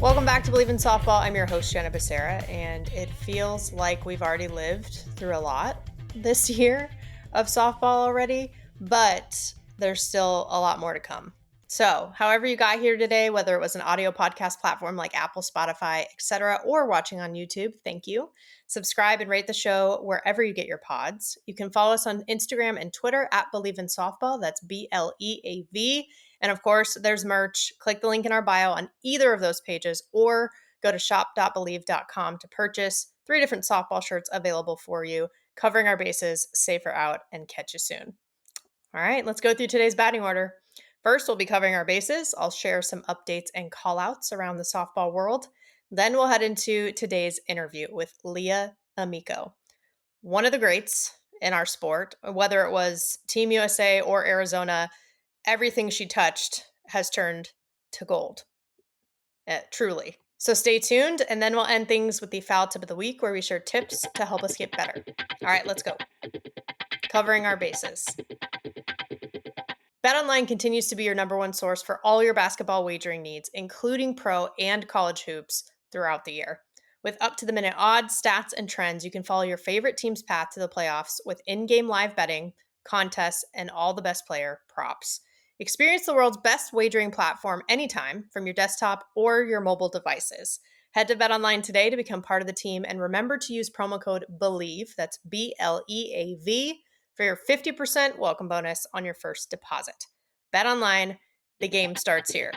Welcome back to Bleav in Softball. I'm your host, Jenna, and it feels like we've already lived through a lot this year of softball already, but there's still a lot more to come. So, however you got here today, whether it was an audio podcast platform like Apple, Spotify, etc., or watching on YouTube, thank you. Subscribe and rate the show wherever you get your pods. You can follow us on Instagram and Twitter at Bleav in Softball. That's BLEAV. And of course, there's merch. Click the link in our bio on either of those pages or go to shop.bleav.com to purchase 3 different softball shirts available for you, covering our bases, safer out, and catch you soon. All right, let's go through today's batting order. First, we'll be covering our bases. I'll share some updates and call-outs around the softball world. Then we'll head into today's interview with Leah Amico, one of the greats in our sport, whether it was Team USA or Arizona. Everything she touched has turned to gold. Truly. So stay tuned, and then we'll end things with the foul tip of the week where we share tips to help us get better. All right, let's go. Covering our bases. BetOnline continues to be your number one source for all your basketball wagering needs, including pro and college hoops throughout the year. With up-to-the-minute odds, stats, and trends, you can follow your favorite team's path to the playoffs with in-game live betting, contests, and all the best player props. Experience the world's best wagering platform anytime from your desktop or your mobile devices. Head to BetOnline today to become part of the team, and remember to use promo code Bleav, that's BLEAV, for your 50% welcome bonus on your first deposit. BetOnline, the game starts here.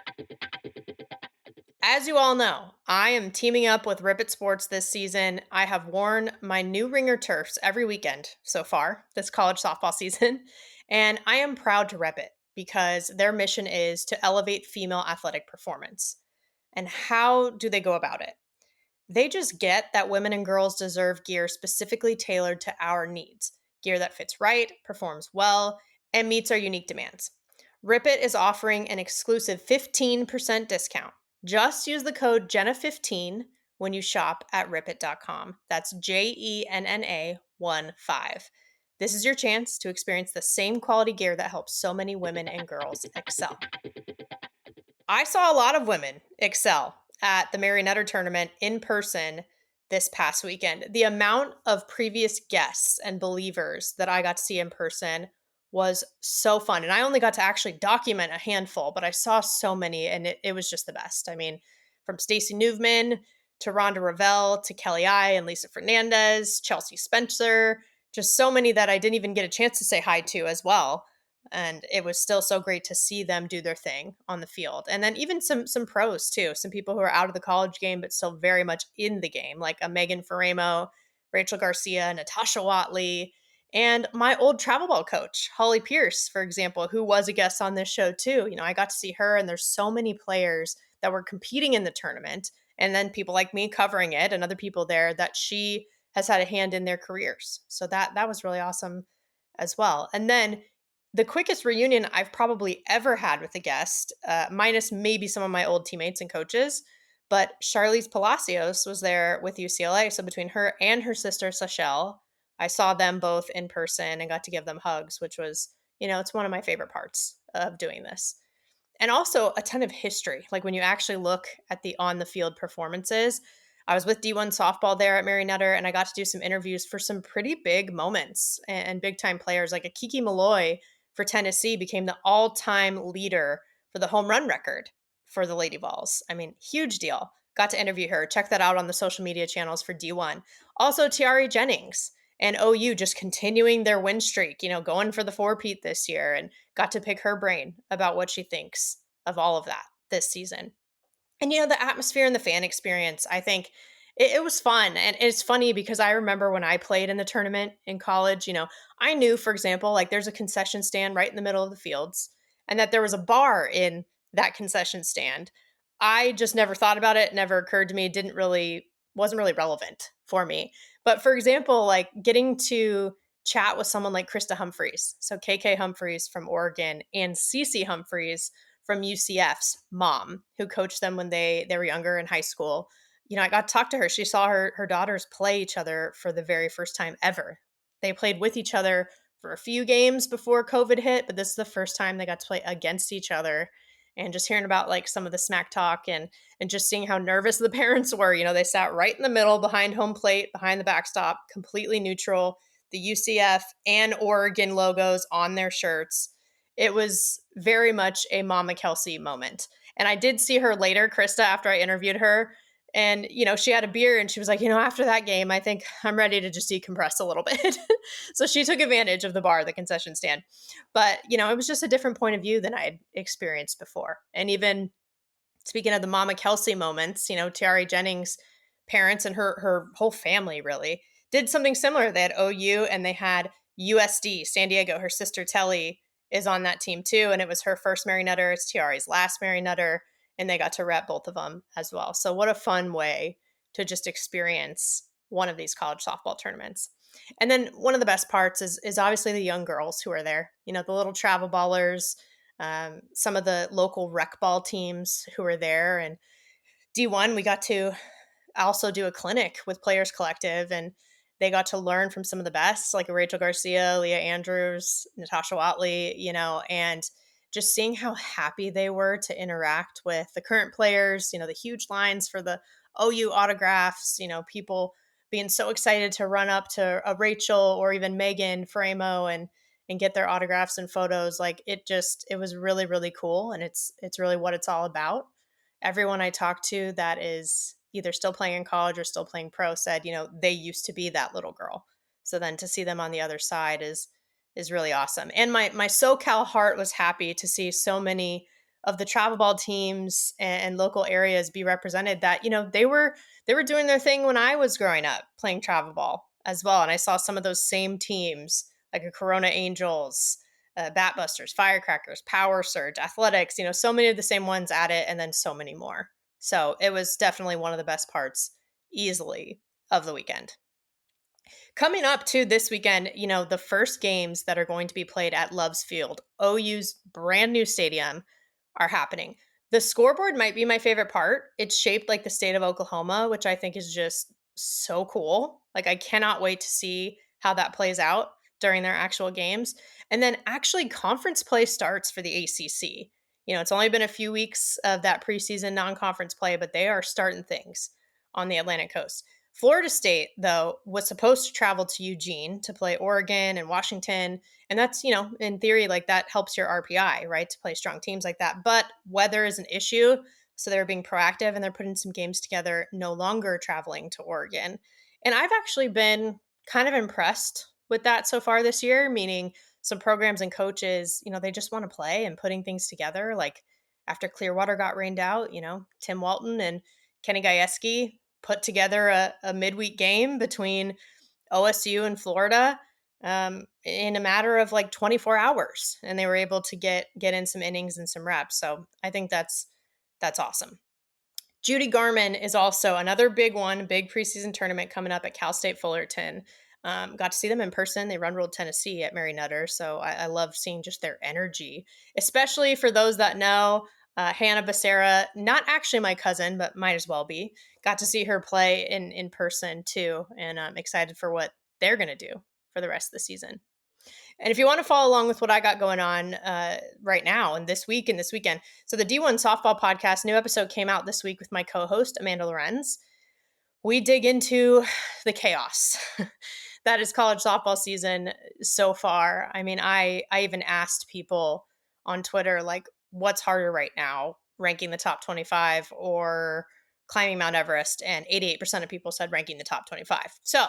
As you all know, I am teaming up with Rip It Sports this season. I have worn my new Ringer turfs every weekend so far this college softball season, and I am proud to rep it because their mission is to elevate female athletic performance. And how do they go about it? They just get that women and girls deserve gear specifically tailored to our needs. Gear that fits right, performs well, and meets our unique demands. Rip It is offering an exclusive 15% discount. Just use the code Jenna15 when you shop at ripit.com. That's JENNA15. This is your chance to experience the same quality gear that helps so many women and girls excel. I saw a lot of women excel at the Mary Nutter tournament in person this past weekend. The amount of previous guests and Bleavers that I got to see in person was so fun. And I only got to actually document a handful, but I saw so many, and it was just the best. I mean, from Stacey Newman to Rhonda Revelle to Kelly I and Lisa Fernandez, Chelsea Spencer, just so many that I didn't even get a chance to say hi to as well. And it was still so great to see them do their thing on the field. And then even some pros too, some people who are out of the college game but still very much in the game, like a Megan Faramo, Rachel Garcia, Natasha Watley, and my old travel ball coach, Holly Pierce, for example, who was a guest on this show too. You know, I got to see her, and there's so many players that were competing in the tournament, and then people like me covering it and other people there that she has had a hand in their careers. So that was really awesome as well. And then the quickest reunion I've probably ever had with a guest, minus maybe some of my old teammates and coaches, but Charlize Palacios was there with UCLA. So between her and her sister, Sachelle, I saw them both in person and got to give them hugs, which was, it's one of my favorite parts of doing this. And also a ton of history. Like when you actually look at the on-the-field performances, I was with D1 softball there at Mary Nutter, and I got to do some interviews for some pretty big moments and big-time players. Like a Kiki Malloy for Tennessee became the all-time leader for the home run record for the Lady Vols. I mean, huge deal. Got to interview her. Check that out on the social media channels for D1. Also, Tiari Jennings and OU just continuing their win streak, going for the four-peat this year, and got to pick her brain about what she thinks of all of that this season. And, the atmosphere and the fan experience, I think it was fun. And it's funny because I remember when I played in the tournament in college, I knew, for example, like there's a concession stand right in the middle of the fields and that there was a bar in that concession stand. I just never thought about it. Never occurred to me. Wasn't really relevant for me. But for example, like getting to chat with someone like Krista Humphreys. So KK Humphreys from Oregon and Cece Humphreys from UCF's mom, who coached them when they were younger in high school. I got to talk to her. She saw her daughters play each other for the very first time ever. They played with each other for a few games before COVID hit, but this is the first time they got to play against each other. And just hearing about like some of the smack talk and just seeing how nervous the parents were. They sat right in the middle behind home plate, behind the backstop, completely neutral, the UCF and Oregon logos on their shirts. It was very much a Mama Kelsey moment. And I did see her later, Krista, after I interviewed her. And, she had a beer and she was like, after that game, I think I'm ready to just decompress a little bit. So she took advantage of the bar, the concession stand. But, it was just a different point of view than I had experienced before. And even speaking of the Mama Kelsey moments, Tiare Jennings' parents and her whole family really did something similar. They had OU and they had USD, San Diego. Her sister Telly is on that team too. And it was her first Mary Nutter. It's Tiare's last Mary Nutter. And they got to rep both of them as well. So what a fun way to just experience one of these college softball tournaments. And then one of the best parts is obviously the young girls who are there, the little travel ballers, some of the local rec ball teams who are there. And D1, we got to also do a clinic with Players Collective, and they got to learn from some of the best, like Rachel Garcia, Leah Andrews, Natasha Watley, and just seeing how happy they were to interact with the current players, the huge lines for the OU autographs, people being so excited to run up to a Rachel or even Megan Framo and get their autographs and photos. Like it was really, really cool. And it's really what it's all about. Everyone I talked to that is either still playing in college or still playing pro said, they used to be that little girl. So then to see them on the other side is really awesome. And my SoCal heart was happy to see so many of the travel ball teams and local areas be represented that, they were doing their thing when I was growing up playing travel ball as well. And I saw some of those same teams like a Corona Angels, Batbusters, Firecrackers, Power Surge, Athletics, so many of the same ones at it and then so many more. So it was definitely one of the best parts easily of the weekend. Coming up to this weekend, the first games that are going to be played at Love's Field, OU's brand new stadium, are happening. The scoreboard might be my favorite part. It's shaped like the state of Oklahoma, which I think is just so cool. Like I cannot wait to see how that plays out during their actual games. And then actually conference play starts for the ACC. It's only been a few weeks of that preseason non-conference play, but they are starting things on the Atlantic coast. Florida State, though, was supposed to travel to Eugene to play Oregon and Washington. And that's, in theory, like that helps your RPI, right? To play strong teams like that. But weather is an issue. So they're being proactive and they're putting some games together, no longer traveling to Oregon. And I've actually been kind of impressed with that so far this year, meaning some programs and coaches, they just want to play and putting things together. Like after Clearwater got rained out, Tim Walton and Kenny Gajewski put together a midweek game between OSU and Florida in a matter of like 24 hours. And they were able to get in some innings and some reps. So I think that's awesome. Judy Garman is also another big one, big preseason tournament coming up at Cal State Fullerton. Got to see them in person. They run ruled Tennessee at Mary Nutter. So I love seeing just their energy, especially for those that know Hannah Becerra, not actually my cousin, but might as well be. Got to see her play in person too. And I'm excited for what they're going to do for the rest of the season. And if you want to follow along with what I got going on right now and this week and this weekend, so the D1 Softball Podcast, new episode came out this week with my co-host, Amanda Lorenz. We dig into the chaos that is college softball season so far. I mean, I even asked people on Twitter, like, what's harder right now, ranking the top 25 or climbing Mount Everest? And 88% of people said ranking the top 25. So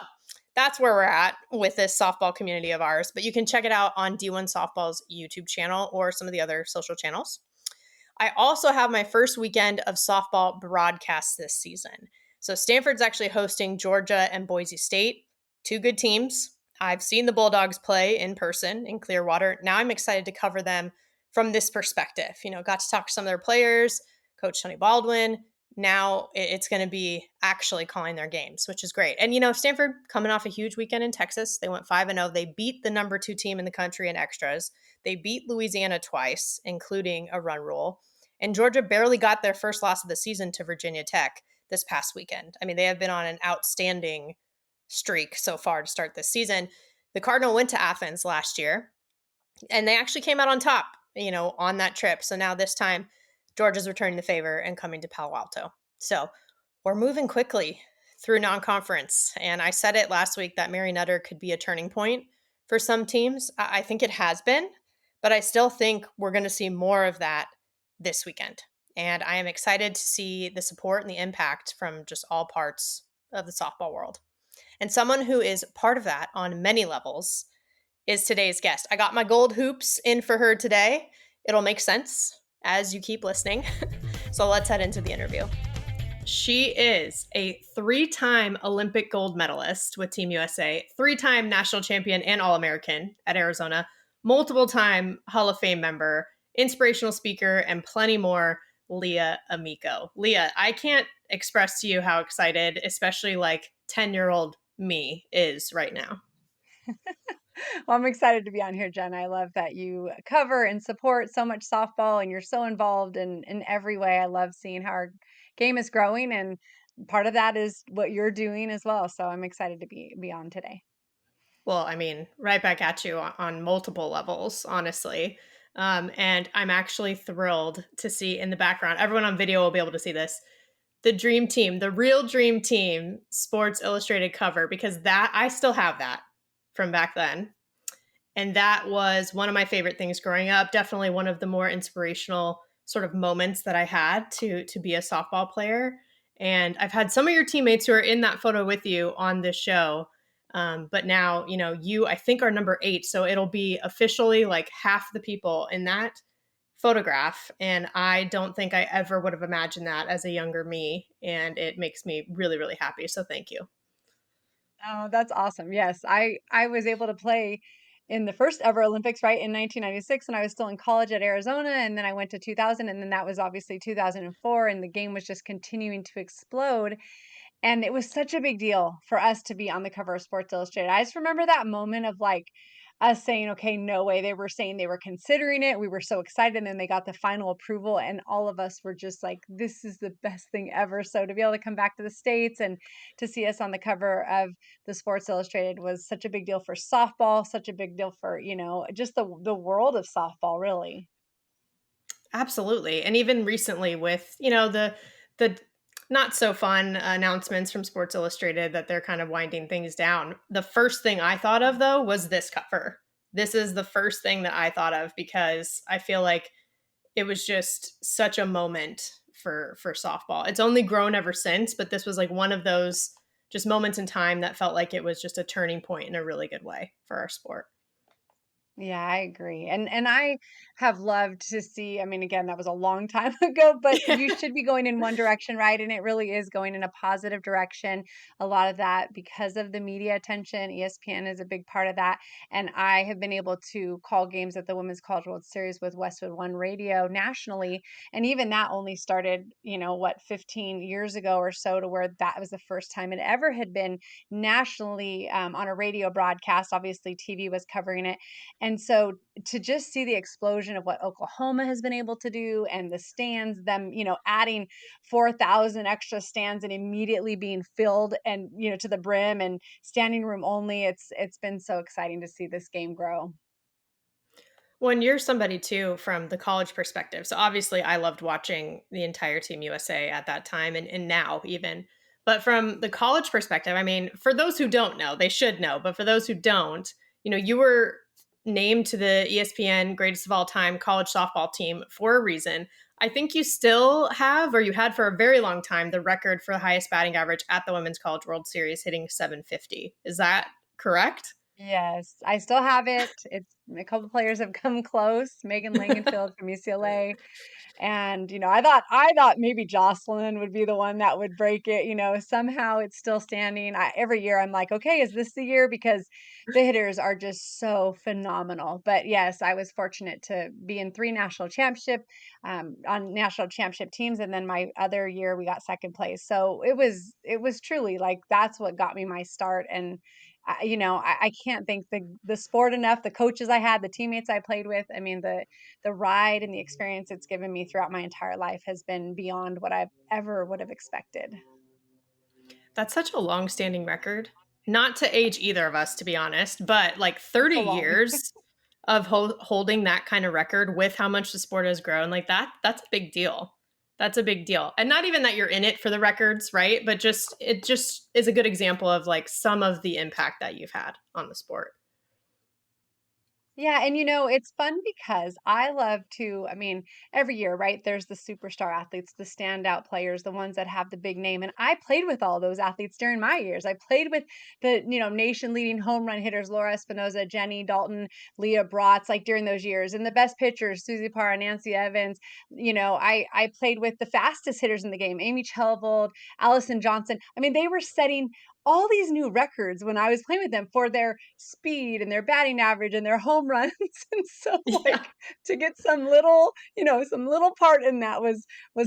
that's where we're at with this softball community of ours. But you can check it out on D1 Softball's YouTube channel or some of the other social channels. I also have my first weekend of softball broadcasts this season. So Stanford's actually hosting Georgia and Boise State, two good teams. I've seen the Bulldogs play in person in Clearwater. Now I'm excited to cover them from this perspective. Got to talk to some of their players, Coach Tony Baldwin. Now it's going to be actually calling their games, which is great. And, Stanford coming off a huge weekend in Texas. They went 5-0. They beat the number 2 team in the country in extras. They beat Louisiana twice, including a run rule. And Georgia barely got their first loss of the season to Virginia Tech this past weekend. I mean, they have been on an outstanding streak so far to start this season. The Cardinal went to Athens last year and they actually came out on top, on that trip. So now this time, Georgia's returning the favor and coming to Palo Alto. So we're moving quickly through non-conference. And I said it last week that Mary Nutter could be a turning point for some teams. I think it has been, but I still think we're going to see more of that this weekend. And I am excited to see the support and the impact from just all parts of the softball world. And someone who is part of that on many levels is today's guest. I got my gold hoops in for her today. It'll make sense as you keep listening. So let's head into the interview. She is a 3-time Olympic gold medalist with Team USA, 3-time national champion and All-American at Arizona, multiple-time Hall of Fame member, inspirational speaker, and plenty more, Leah Amico. Leah, I can't express to you how excited, especially like 10-year-old me is right now. Well, I'm excited to be on here, Jen. I love that you cover and support so much softball and you're so involved in every way. I love seeing how our game is growing, and part of that is what you're doing as well. So I'm excited to be on today. Well, I mean, right back at you on multiple levels, honestly. And I'm actually thrilled to see in the background, everyone on video will be able to see this, the Dream Team, the real Dream Team Sports Illustrated cover, because that I still have that from back then. And that was one of my favorite things growing up. Definitely one of the more inspirational sort of moments that I had to be a softball player. And I've had some of your teammates who are in that photo with you on this show. But now, you, I think, are number 8. So it'll be officially like half the people in that photograph. And I don't think I ever would have imagined that as a younger me. And it makes me really, really happy. So thank you. Oh, that's awesome. Yes, I was able to play in the first ever Olympics, right, in 1996 when I was still in college at Arizona, and then I went to 2000, and then that was obviously 2004, and the game was just continuing to explode. And it was such a big deal for us to be on the cover of Sports Illustrated. I just remember that moment of like us saying, okay, no way. They were saying they were considering it. We were so excited. And then they got the final approval. And all of us were just like, this is the best thing ever. So to be able to come back to the States and to see us on the cover of the Sports Illustrated was such a big deal for softball, such a big deal for, just the world of softball, really. Absolutely. And even recently with, the not so fun announcements from Sports Illustrated that they're kind of winding things down. The first thing I thought of though was this cover. This is the first thing that I thought of because I feel like it was just such a moment for softball. It's only grown ever since, but this was like one of those just moments in time that felt like it was just a turning point in a really good way for our sport. Yeah, I agree. And I have loved to see, I mean, again, that was a long time ago, but you should be going in one direction, right? And it really is going in a positive direction. A lot of that because of the media attention. ESPN is a big part of that. And I have been able to call games at the Women's College World Series with Westwood One Radio nationally. And even that only started, 15 years ago or so, to where that was the first time it ever had been nationally on a radio broadcast. Obviously, TV was covering it, and so to just see the explosion of what Oklahoma has been able to do, and the stands, them, adding 4,000 extra stands and immediately being filled and, to the brim and standing room only. It's been so exciting to see this game grow. When you're somebody too from the college perspective. So obviously I loved watching the entire Team USA at that time and now even. But from the college perspective, I mean, for those who don't know, they should know, but for those who don't, you were named to the ESPN greatest of all time college softball team for a reason. I think you still have, or you had for a very long time, the record for the highest batting average at the Women's College World Series, hitting 750. Is that correct? Yes, I still have it. It's a couple players have come close. Megan Langenfeld from UCLA. And, I thought maybe Jocelyn would be the one that would break it. Somehow it's still standing. Every year I'm like, okay, is this the year? Because the hitters are just so phenomenal. But yes, I was fortunate to be in 3 national championship, on national championship teams. And then my other year we got second place. So it was truly like, that's what got me my start. And I can't thank the sport enough, the coaches I had, the teammates I played with. I mean, the ride and the experience it's given me throughout my entire life has been beyond what I ever would have expected. That's such a long-standing record. Not to age either of us, to be honest, but like 30 It's a long. years of holding that kind of record with how much the sport has grown, like that's a big deal. That's a big deal. And not even that you're in it for the records, right? But just it just is a good example of like some of the impact that you've had on the sport. Yeah, and it's fun because I love to, I mean, every year, right? There's the superstar athletes, the standout players, the ones that have the big name. And I played with all those athletes during my years. I played with the, nation leading home run hitters, Laura Espinoza, Jenny Dalton, Leah Bratz, like during those years. And the best pitchers, Susie Parra, Nancy Evans. I played with the fastest hitters in the game, Amy Chelvold, Allison Johnson. I mean, they were setting all these new records when I was playing with them for their speed and their batting average and their home runs. And so Yeah. like to get some little part in that was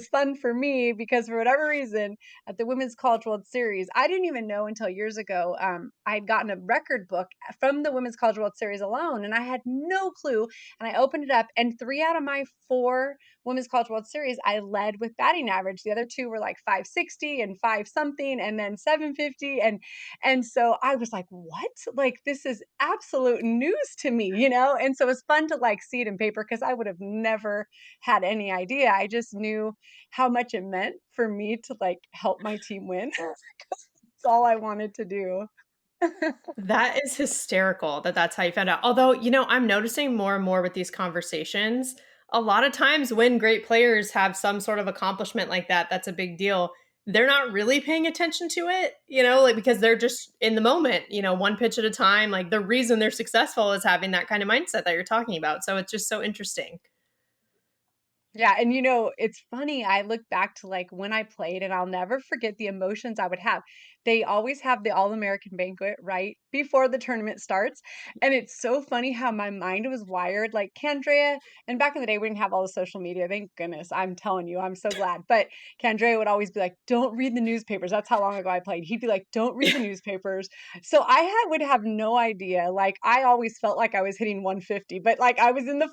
fun for me because for whatever reason at the Women's College World Series, I didn't even know until years ago I had gotten a record book from the Women's College World Series alone and I had no clue and I opened it up and 3 out of my 4 Women's College World Series, I led with batting average. The other 2 were like 560 and 5 something and then 750 and so I was like, "What? Like this is absolute news to me?" And so it was fun to like see it in paper because I would have never had any idea. I just knew how much it meant for me to like help my team win. 'Cause that's all I wanted to do. That is hysterical that that's how you found out. Although, I'm noticing more and more with these conversations, a lot of times when great players have some sort of accomplishment like that, that's a big deal. They're not really paying attention to it, like because they're just in the moment, one pitch at a time. Like the reason they're successful is having that kind of mindset that you're talking about. So it's just so interesting. Yeah, and it's funny, I look back to, like, when I played, and I'll never forget the emotions I would have. They always have the All-American banquet right before the tournament starts, and it's so funny how my mind was wired, like, Candrea and back in the day, we didn't have all the social media, thank goodness, I'm telling you, I'm so glad, but Candrea would always be like, "Don't read the newspapers," that's how long ago I played. He'd be like, "Don't read the newspapers." So would have no idea, like, I always felt like I was hitting 150, but, like, I was in the,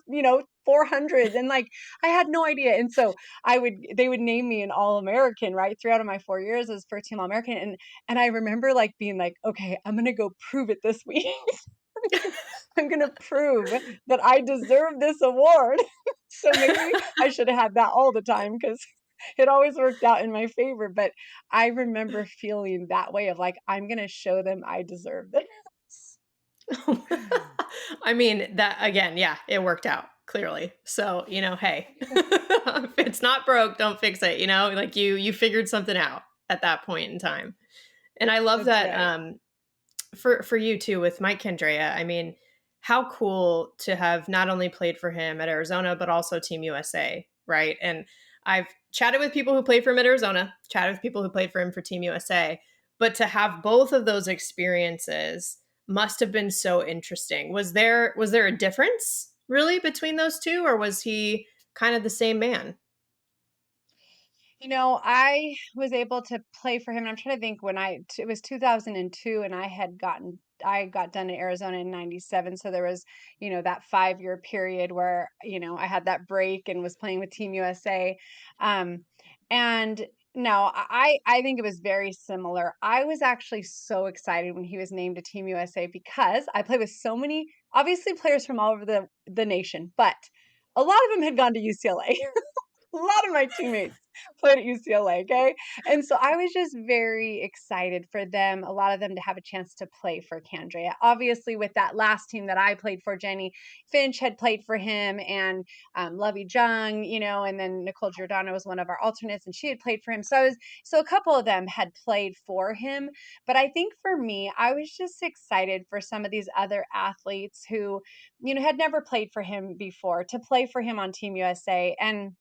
400s, and, like, I had no idea. And so they would name me an All-American, right? 3 out of my 4 years as first team All-American. And I remember like being like, okay, I'm gonna go prove it this week. I'm gonna prove that I deserve this award. So maybe I should have had that all the time because it always worked out in my favor. But I remember feeling that way of like, I'm gonna show them I deserve this. I mean, that again, yeah, it worked out clearly. So, hey, if it's not broke, don't fix it, like you figured something out at that point in time. And I love That's that right. for you too with Mike Candrea. I mean, how cool to have not only played for him at Arizona but also Team USA, right? And I've chatted with people who played for him at Arizona, chatted with people who played for him for Team USA, but to have both of those experiences must have been so interesting. Was there a difference really between those two, or was he kind of the same man? I was able to play for him, and I'm trying to think when it was 2002, and I got done in Arizona in '97, so there was, that 5-year period where, I had that break and was playing with Team USA, and no, I think it was very similar. I was actually so excited when he was named to Team USA because I play with so many, obviously, players from all over the nation, but a lot of them had gone to UCLA. A lot of my teammates played at UCLA, okay? And so I was just very excited for them, a lot of them to have a chance to play for Candrea. Obviously, with that last team that I played for, Jenny Finch had played for him, and Lovey Jung, and then Nicole Giordano was one of our alternates, and she had played for him. So a couple of them had played for him. But I think for me, I was just excited for some of these other athletes who, had never played for him before to play for him on Team USA. And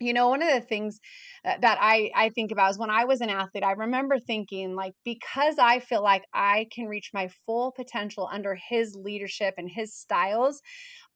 one of the things that I think about is when I was an athlete, I remember thinking, like, because I feel like I can reach my full potential under his leadership and his styles,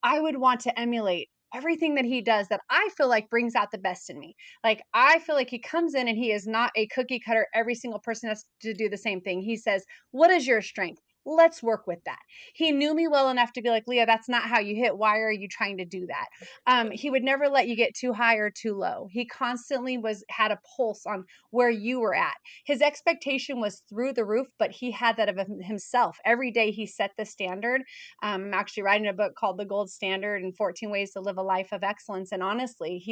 I would want to emulate everything that he does that I feel like brings out the best in me. Like, I feel like he comes in and he is not a cookie cutter. Every single person has to do the same thing. He says, "What is your strength? Let's work with that. He knew me well enough to be like, Leah, that's not how you hit. Why are you trying to do that? He would never let you get too high or too low. He constantly had a pulse on where you were at. His expectation was through the roof, but he had that of himself. Every day he set the standard. I'm actually writing a book called The Gold Standard and 14 Ways to Live a Life of Excellence. And honestly,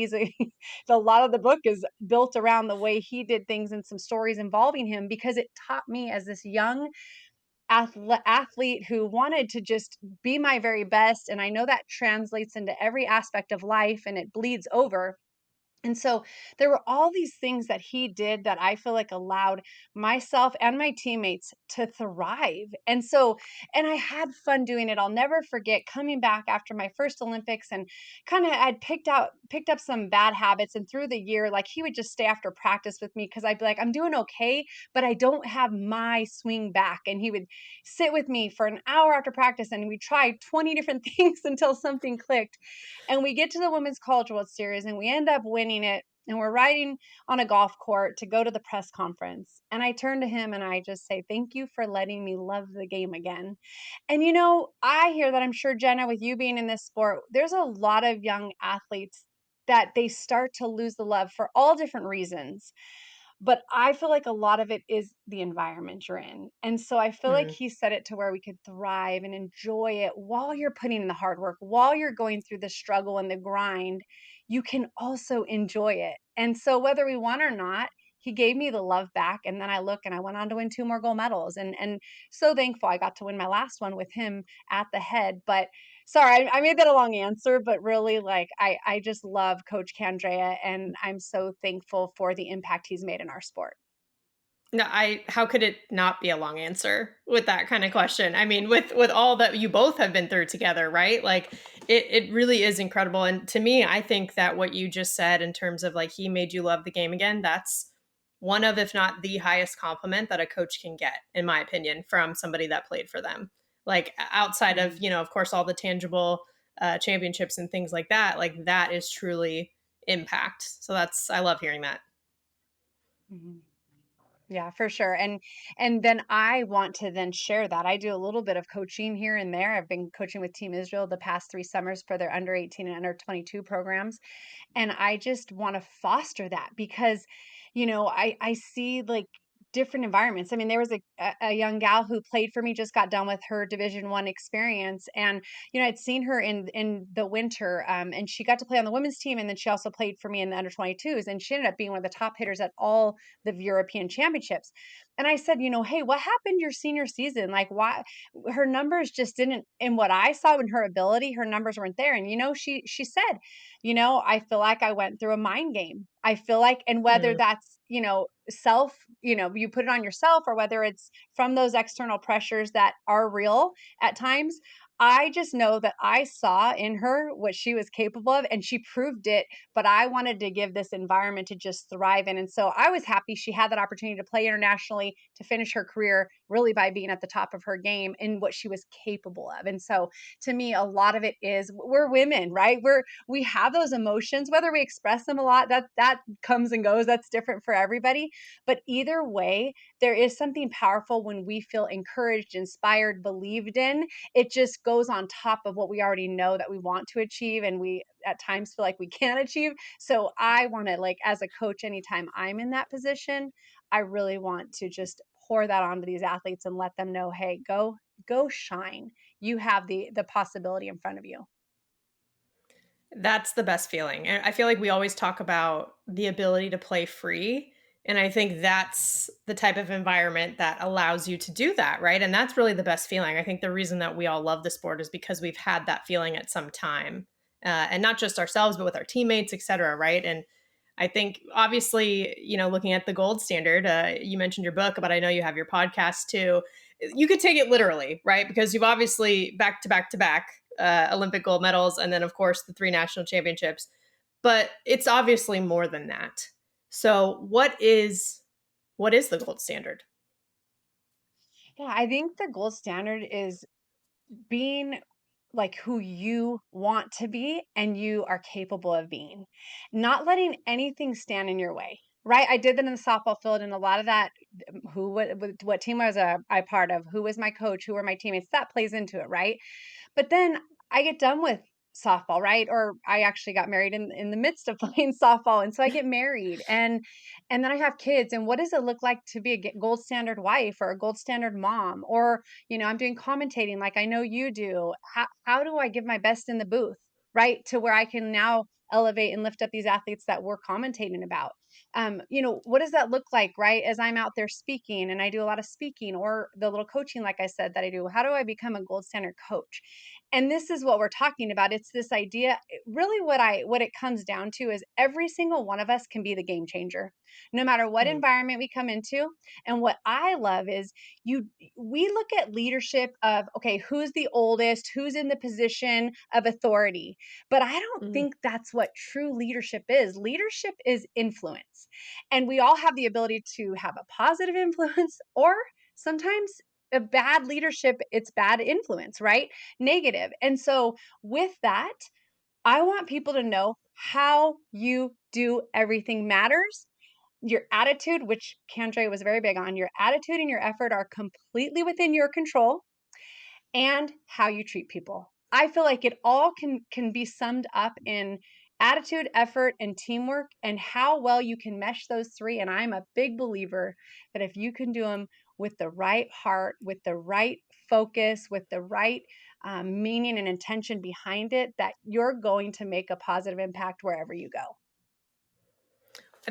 a lot of the book is built around the way he did things and some stories involving him because it taught me as this young athlete who wanted to just be my very best. And I know that translates into every aspect of life and it bleeds over. And so there were all these things that he did that I feel like allowed myself and my teammates to thrive. And I had fun doing it. I'll never forget coming back after my first Olympics and kind of I'd picked up some bad habits. And through the year, like he would just stay after practice with me because I'd be like, I'm doing okay, but I don't have my swing back. And he would sit with me for an hour after practice and we tried 20 different things until something clicked. And we get to the Women's College World Series and we end up winning it. And we're riding on a golf court to go to the press conference. And I turn to him and I just say, thank you for letting me love the game again. And I hear that, I'm sure, Jenna, with you being in this sport, there's a lot of young athletes that they start to lose the love for all different reasons. But I feel like a lot of it is the environment you're in. And so I feel like Mm. he set it to where we could thrive and enjoy it while you're putting in the hard work, while you're going through the struggle and the grind, you can also enjoy it. And so whether we won or not, he gave me the love back. And then I look and I went on to win two more gold medals. And so thankful I got to win my last one with him at the head. But sorry, I made that a long answer, but really, like, I just love Coach Candrea, and I'm so thankful for the impact he's made in our sport. No, I how could it not be a long answer with that kind of question? I mean, with all that you both have been through together, right? Like it really is incredible. And to me, I think that what you just said in terms of like he made you love the game again, that's one of, if not the highest compliment that a coach can get, in my opinion, from somebody that played for them. Like outside of, Mhm, of course, all the tangible championships and things like that is truly impact. So that's, I love hearing that. mhm. Yeah, for sure. And then I want to then share that. I do a little bit of coaching here and there. I've been coaching with Team Israel the past 3 summers for their under 18 and under 22 programs. And I just want to foster that because, I see like different environments. I mean, there was a young gal who played for me, just got done with her Division 1 experience. And, I'd seen her in the winter, and she got to play on the women's team. And then she also played for me in the under 22s. And she ended up being one of the top hitters at all the European championships. And I said, hey, what happened your senior season? Like, why her numbers just didn't, in what I saw in her ability, her numbers weren't there. And she said, I feel like I went through a mind game. I feel like, and whether Mm. that's, self, you put it on yourself or whether it's from those external pressures that are real at times, I just know that I saw in her what she was capable of and she proved it, but I wanted to give this environment to just thrive in. And so I was happy she had that opportunity to play internationally, to finish her career really by being at the top of her game in what she was capable of. And so to me, a lot of it is we're women, right? We have those emotions, whether we express them a lot, that comes and goes. That's different for everybody. But either way, there is something powerful when we feel encouraged, inspired, believed in. It just goes on top of what we already know that we want to achieve and we at times feel like we can't achieve. So I want to, like, as a coach, anytime I'm in that position, I really want to just pour that onto these athletes and let them know, hey, go shine. You have the possibility in front of you. That's the best feeling. And I feel like we always talk about the ability to play free. And I think that's the type of environment that allows you to do that, right? And that's really the best feeling. I think the reason that we all love the sport is because we've had that feeling at some time. And not just ourselves, but with our teammates, et cetera, right? And I think obviously, looking at the gold standard, you mentioned your book, but I know you have your podcast too. You could take it literally, right? Because you've obviously back to back to back Olympic gold medals, and then of course the 3 national championships. But it's obviously more than that. So what is the gold standard? Yeah, I think the gold standard is being like who you want to be and you are capable of being, not letting anything stand in your way. Right. I did that in the softball field, and a lot of that, what team was I part of, who was my coach, who were my teammates. That plays into it, right? But then I get done with softball, right? Or I actually got married in the midst of playing softball, and so I get married, and then I have kids. And what does it look like to be a gold standard wife or a gold standard mom? Or I'm doing commentating like I know you do. How do I give my best in the booth, right? To where I can now elevate and lift up these athletes that we're commentating about. What does that look like, right? As I'm out there speaking and I do a lot of speaking or the little coaching, like I said, that I do, how do I become a gold standard coach? And this is what we're talking about. It's this idea, really what it comes down to is every single one of us can be the game changer, no matter what Mm, environment we come into. And what I love is you we look at leadership of, okay, who's the oldest, who's in the position of authority. But I don't mm. think that's what true leadership is. Leadership is influence. And we all have the ability to have a positive influence or sometimes a bad leadership, it's bad influence, right? Negative. And so with that, I want people to know how you do everything matters. Your attitude, which Candrea was very big on, your attitude and your effort are completely within your control, and how you treat people. I feel like it all can be summed up in attitude, effort, and teamwork, and how well you can mesh those three. And I'm a big believer that if you can do them with the right heart, with the right focus, with the right meaning and intention behind it, that you're going to make a positive impact wherever you go.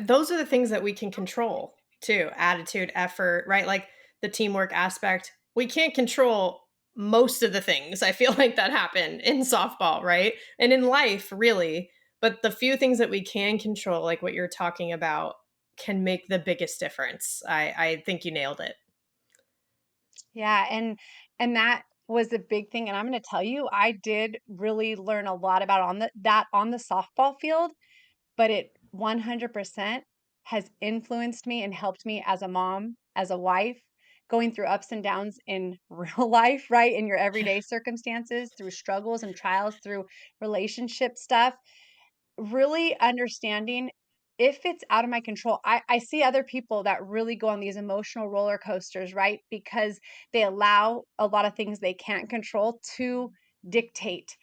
Those are the things that we can control too. Attitude, effort, right? Like the teamwork aspect. We can't control most of the things I feel like that happen in softball, right? And in life, really. But the few things that we can control, like what you're talking about, can make the biggest difference. I think you nailed it. Yeah, and that was a big thing. And I'm going to tell you, I did really learn a lot about on the softball field, but it 100% has influenced me and helped me as a mom, as a wife, going through ups and downs in real life, right? In your everyday circumstances, through struggles and trials, through relationship stuff, really understanding if it's out of my control. I see other people that really go on these emotional roller coasters, right? Because they allow a lot of things they can't control to dictate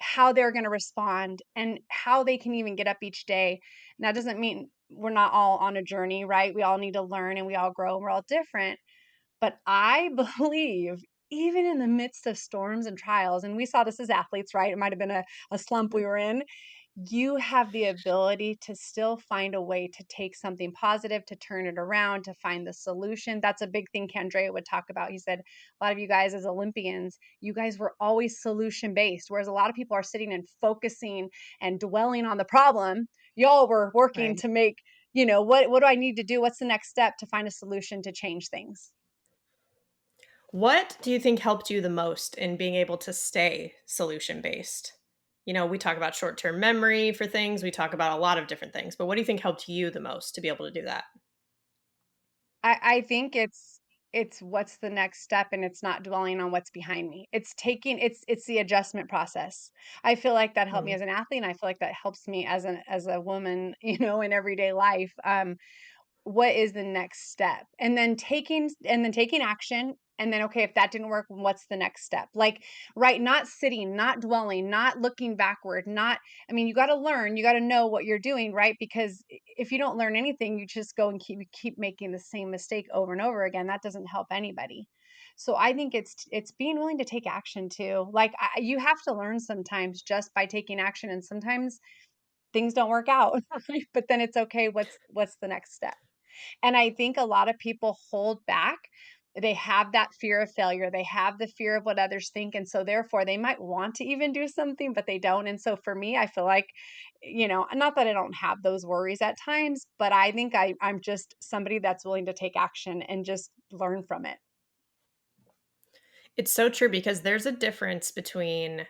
how they're going to respond and how they can even get up each day. And that doesn't mean we're not all on a journey, right? We all need to learn and we all grow and we're all different. But I Bleav even in the midst of storms and trials, and we saw this as athletes, right? It might have been a slump we were in. You have the ability to still find a way to take something positive, to turn it around, to find the solution. That's a big thing Candrea would talk about. He said, a lot of you guys as Olympians, you guys were always solution based, whereas a lot of people are sitting and focusing and dwelling on the problem. Y'all were working Right. to make, what do I need to do? What's the next step to find a solution to change things? What do you think helped you the most in being able to stay solution based? We talk about short term memory for things, we talk about a lot of different things, but what do you think helped you the most to be able to do that? I think it's what's the next step, and it's not dwelling on what's behind me. It's the adjustment process. I feel like that helped me Mm. as an athlete, and I feel like that helps me as a woman, in everyday life. What is the next step? And then taking action, and then, okay, if that didn't work, what's the next step? Like, right, not sitting, not dwelling, not looking backward, not I mean, you got to learn, you got to know what you're doing, right? Because if you don't learn anything, you just go and keep making the same mistake over and over again. That doesn't help anybody. So I think it's being willing to take action too. Like, you have to learn sometimes just by taking action, and sometimes things don't work out, right? But then it's okay. What's the next step? And I think a lot of people hold back. They have that fear of failure. They have the fear of what others think. And so, therefore, they might want to even do something, but they don't. And so, for me, I feel like, not that I don't have those worries at times, but I think I'm just somebody that's willing to take action and just learn from it. It's so true because there's a difference between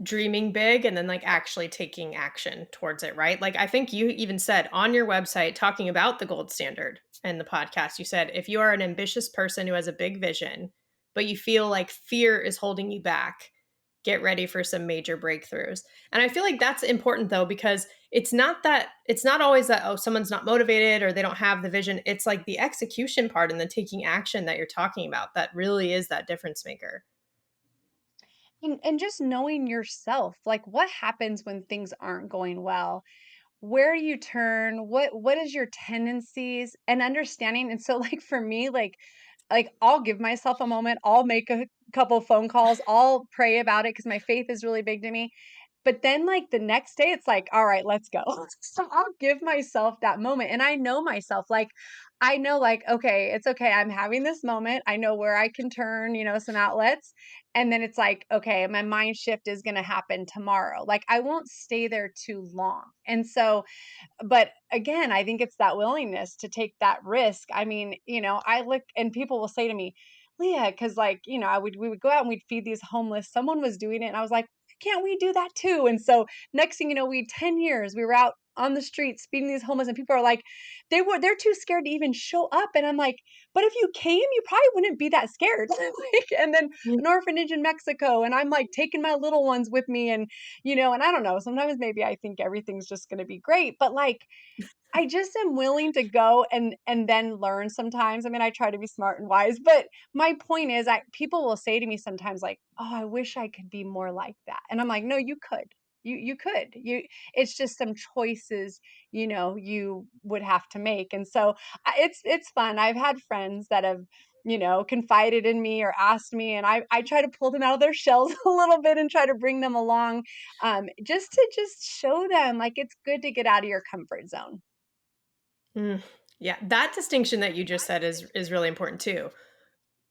dreaming big and then like actually taking action towards it, right? Like I think you even said on your website talking about the gold standard and the podcast, you said if you are an ambitious person who has a big vision, but you feel like fear is holding you back, get ready for some major breakthroughs. And I feel like that's important though, because it's not always that, oh, someone's not motivated or they don't have the vision. It's like the execution part and the taking action that you're talking about that really is that difference maker. And just knowing yourself, like what happens when things aren't going well? Where do you turn? What is your tendencies and understanding? And so like for me, like I'll give myself a moment, I'll make a couple phone calls, I'll pray about it because my faith is really big to me. But then, like, the next day, it's like, "All right, let's go." So I'll give myself that moment, and I know myself, like, I know, like, "Okay, it's okay, I'm having this moment, I know where I can turn, some outlets," and then it's like, "Okay, my mind shift is gonna happen tomorrow." Like, I won't stay there too long, and so but again, I think it's that willingness to take that risk. I mean, I look and people will say to me, Leah, because like, we would go out and we'd feed these homeless. Someone was doing it, and I was like, can't we do that too? And so next thing you know, 10 years, we were out on the streets feeding these homeless, and people are like, they're too scared to even show up. And I'm like, but if you came, you probably wouldn't be that scared. Like, and then an orphanage in Mexico, and I'm like taking my little ones with me, and I don't know, sometimes maybe I think everything's just gonna be great, but, like, I just am willing to go and then learn sometimes. I mean, I try to be smart and wise, but my point is I people will say to me sometimes like, "Oh, I wish I could be more like that." And I'm like, "No, you could. You could. It's just some choices, you would have to make." And so, it's fun. I've had friends that have, confided in me or asked me, and I try to pull them out of their shells a little bit and try to bring them along, just to just show them, like, it's good to get out of your comfort zone. Mm, yeah, that distinction that you just said is really important too.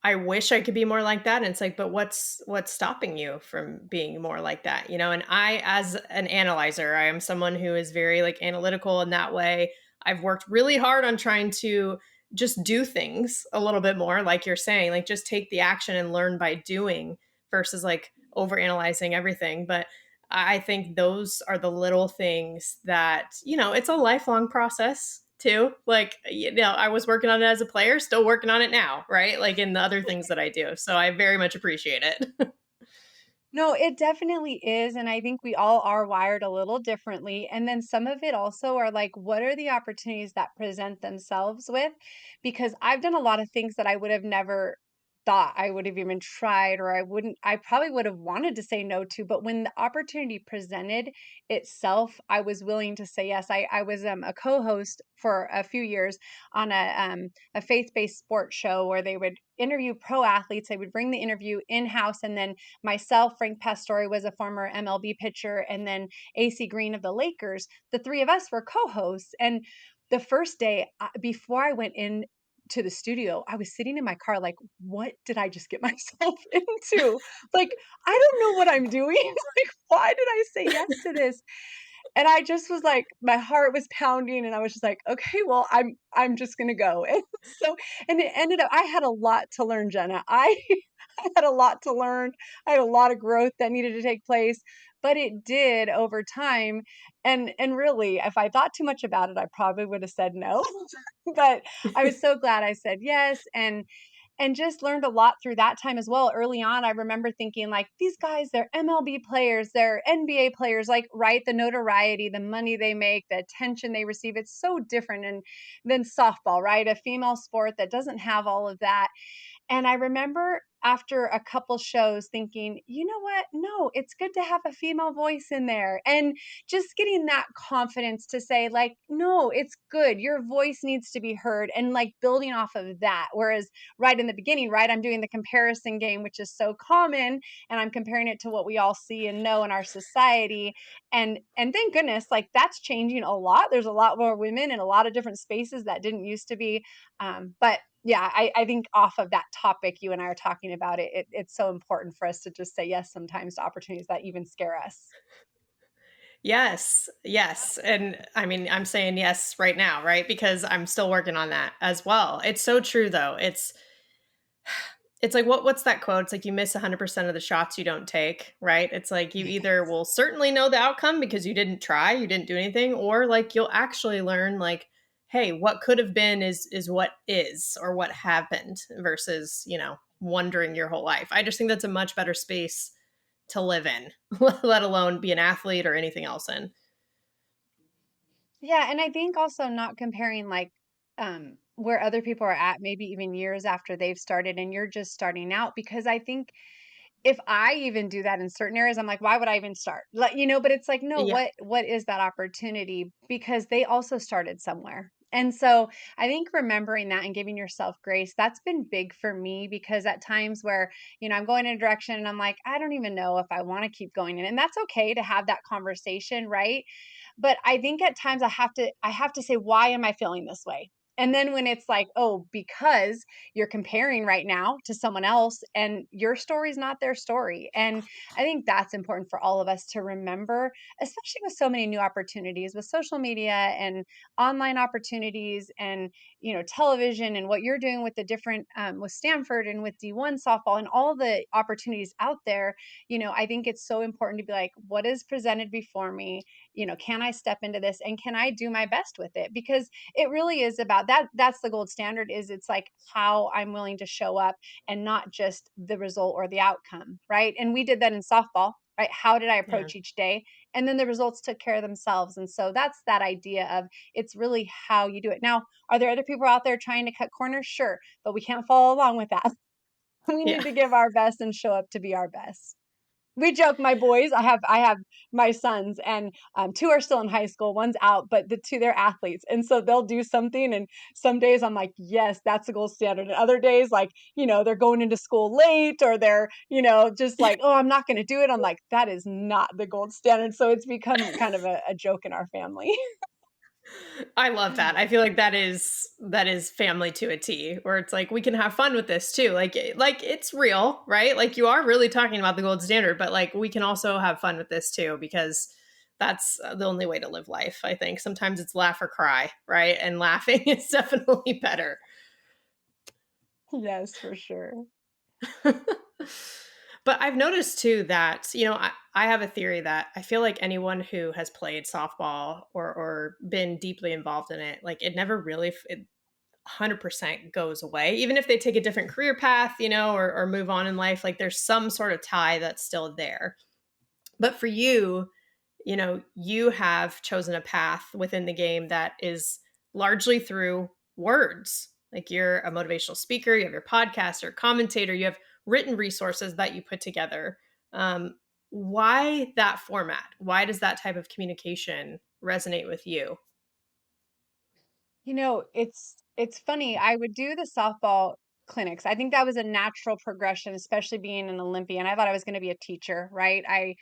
I wish I could be more like that, and it's like, but what's stopping you from being more like that, you know? And I, as an analyzer, I am someone who is very like analytical in that way. I've worked really hard on trying to just do things a little bit more, like you're saying, like just take the action and learn by doing versus like over analyzing everything. But I think those are the little things that, it's a lifelong process too. Like, I was working on it as a player, still working on it now, right? Like in the other things that I do. So I very much appreciate it. No, it definitely is, and I think we all are wired a little differently, and then some of it also are like, what are the opportunities that present themselves with? Because I've done a lot of things that I would have never thought I would have even tried, or I probably would have wanted to say no to, but when the opportunity presented itself, I was willing to say yes. I was, a co-host for a few years on a faith-based sports show where they would interview pro athletes. They would bring the interview in-house, and then myself, Frank Pastore was a former MLB pitcher, and then AC Green of the Lakers. The three of us were co-hosts. And the first day, before I went in to the studio, I was sitting in my car like, what did I just get myself into? Like, I don't know what I'm doing. Like, why did I say yes to this? And I just was like, my heart was pounding, and I was just like, okay, well, I'm just gonna go. And so, and it ended up, I had a lot to learn, Jenna. I had a lot to learn. I had a lot of growth that needed to take place, but it did over time. And really, if I thought too much about it, I probably would have said no. But I was so glad I said yes. And just learned a lot through that time as well. Early on, I remember thinking like, these guys, they're MLB players, they're NBA players, like, right, the notoriety, the money they make, the attention they receive, it's so different and than softball, right? A female sport that doesn't have all of that. And I remember after a couple shows thinking, you know what? No, it's good to have a female voice in there. And just getting that confidence to say, like, no, it's good. Your voice needs to be heard. And like building off of that. Whereas right in the beginning, right, I'm doing the comparison game, which is so common. And I'm comparing it to what we all see and know in our society. And thank goodness, like that's changing a lot. There's a lot more women in a lot of different spaces that didn't used to be. But yeah, I think off of that topic you and I are talking about it's so important for us to just say yes sometimes to opportunities that even scare us. Yes, yes. And I mean, I'm saying yes right now, right? Because I'm still working on that as well. It's so true though. It's like what's that quote? It's like you miss 100% of the shots you don't take, right? It's like you either will certainly know the outcome because you didn't try, you didn't do anything, or like you'll actually learn like, hey, what could have been is what is or what happened versus, wondering your whole life. I just think that's a much better space to live in, let alone be an athlete or anything else in. Yeah, and I think also not comparing, like, where other people are at, maybe even years after they've started and you're just starting out, because I think if I even do that in certain areas, I'm like, "Why would I even start?" Like, but it's like, no, Yeah. what is that opportunity? Because they also started somewhere. And so, I think remembering that and giving yourself grace, that's been big for me, because at times where, I'm going in a direction and I'm like, "I don't even know if I wanna keep going in," and that's okay to have that conversation, right? But I think at times I have to say, "Why am I feeling this way?" And then when it's like, "Oh, because you're comparing right now to someone else and your story's not their story." And I think that's important for all of us to remember, especially with so many new opportunities with social media and online opportunities and, television, and what you're doing with the different, with Stanford and with D1 softball and all the opportunities out there. I think it's so important to be like, what is presented before me? Can I step into this and can I do my best with it? Because it really is about that. That's the gold standard, is it's like how I'm willing to show up and not just the result or the outcome, right? And we did that in softball, right? How did I Yeah. approach each day? And then the results took care of themselves. And so that's that idea of, it's really how you do it. Now, are there other people out there trying to cut corners? Sure, but we can't follow along with that. We Yeah. need to give our best and show up to be our best. We joke, my boys, I have my sons, and, 2 are still in high school, one's out, but the 2, they're athletes, and so they'll do something, and some days I'm like, "Yes, that's the gold standard," and other days, like, they're going into school late, or they're, just like, "Oh, I'm not gonna do it." I'm like, "That is not the gold standard," so it's become kind of a joke in our family. I love that. I feel like that is family to a T, where it's like we can have fun with this too. Like it's real, right? Like you are really talking about the gold standard, but like we can also have fun with this too because that's the only way to live life, I think. Sometimes it's laugh or cry, right? And laughing is definitely better. Yes, for sure. But I've noticed too that, I have a theory that I feel like anyone who has played softball or been deeply involved in it, like it never really 100% goes away. Even if they take a different career path, or move on in life, like there's some sort of tie that's still there. But for you, you have chosen a path within the game that is largely through words. Like you're a motivational speaker, you have your podcast or commentator, you have written resources that you put together. Why that format? Why does that type of communication resonate with you? It's funny. I would do the softball clinics. I think that was a natural progression, especially being an Olympian. I thought I was going to be a teacher, right? I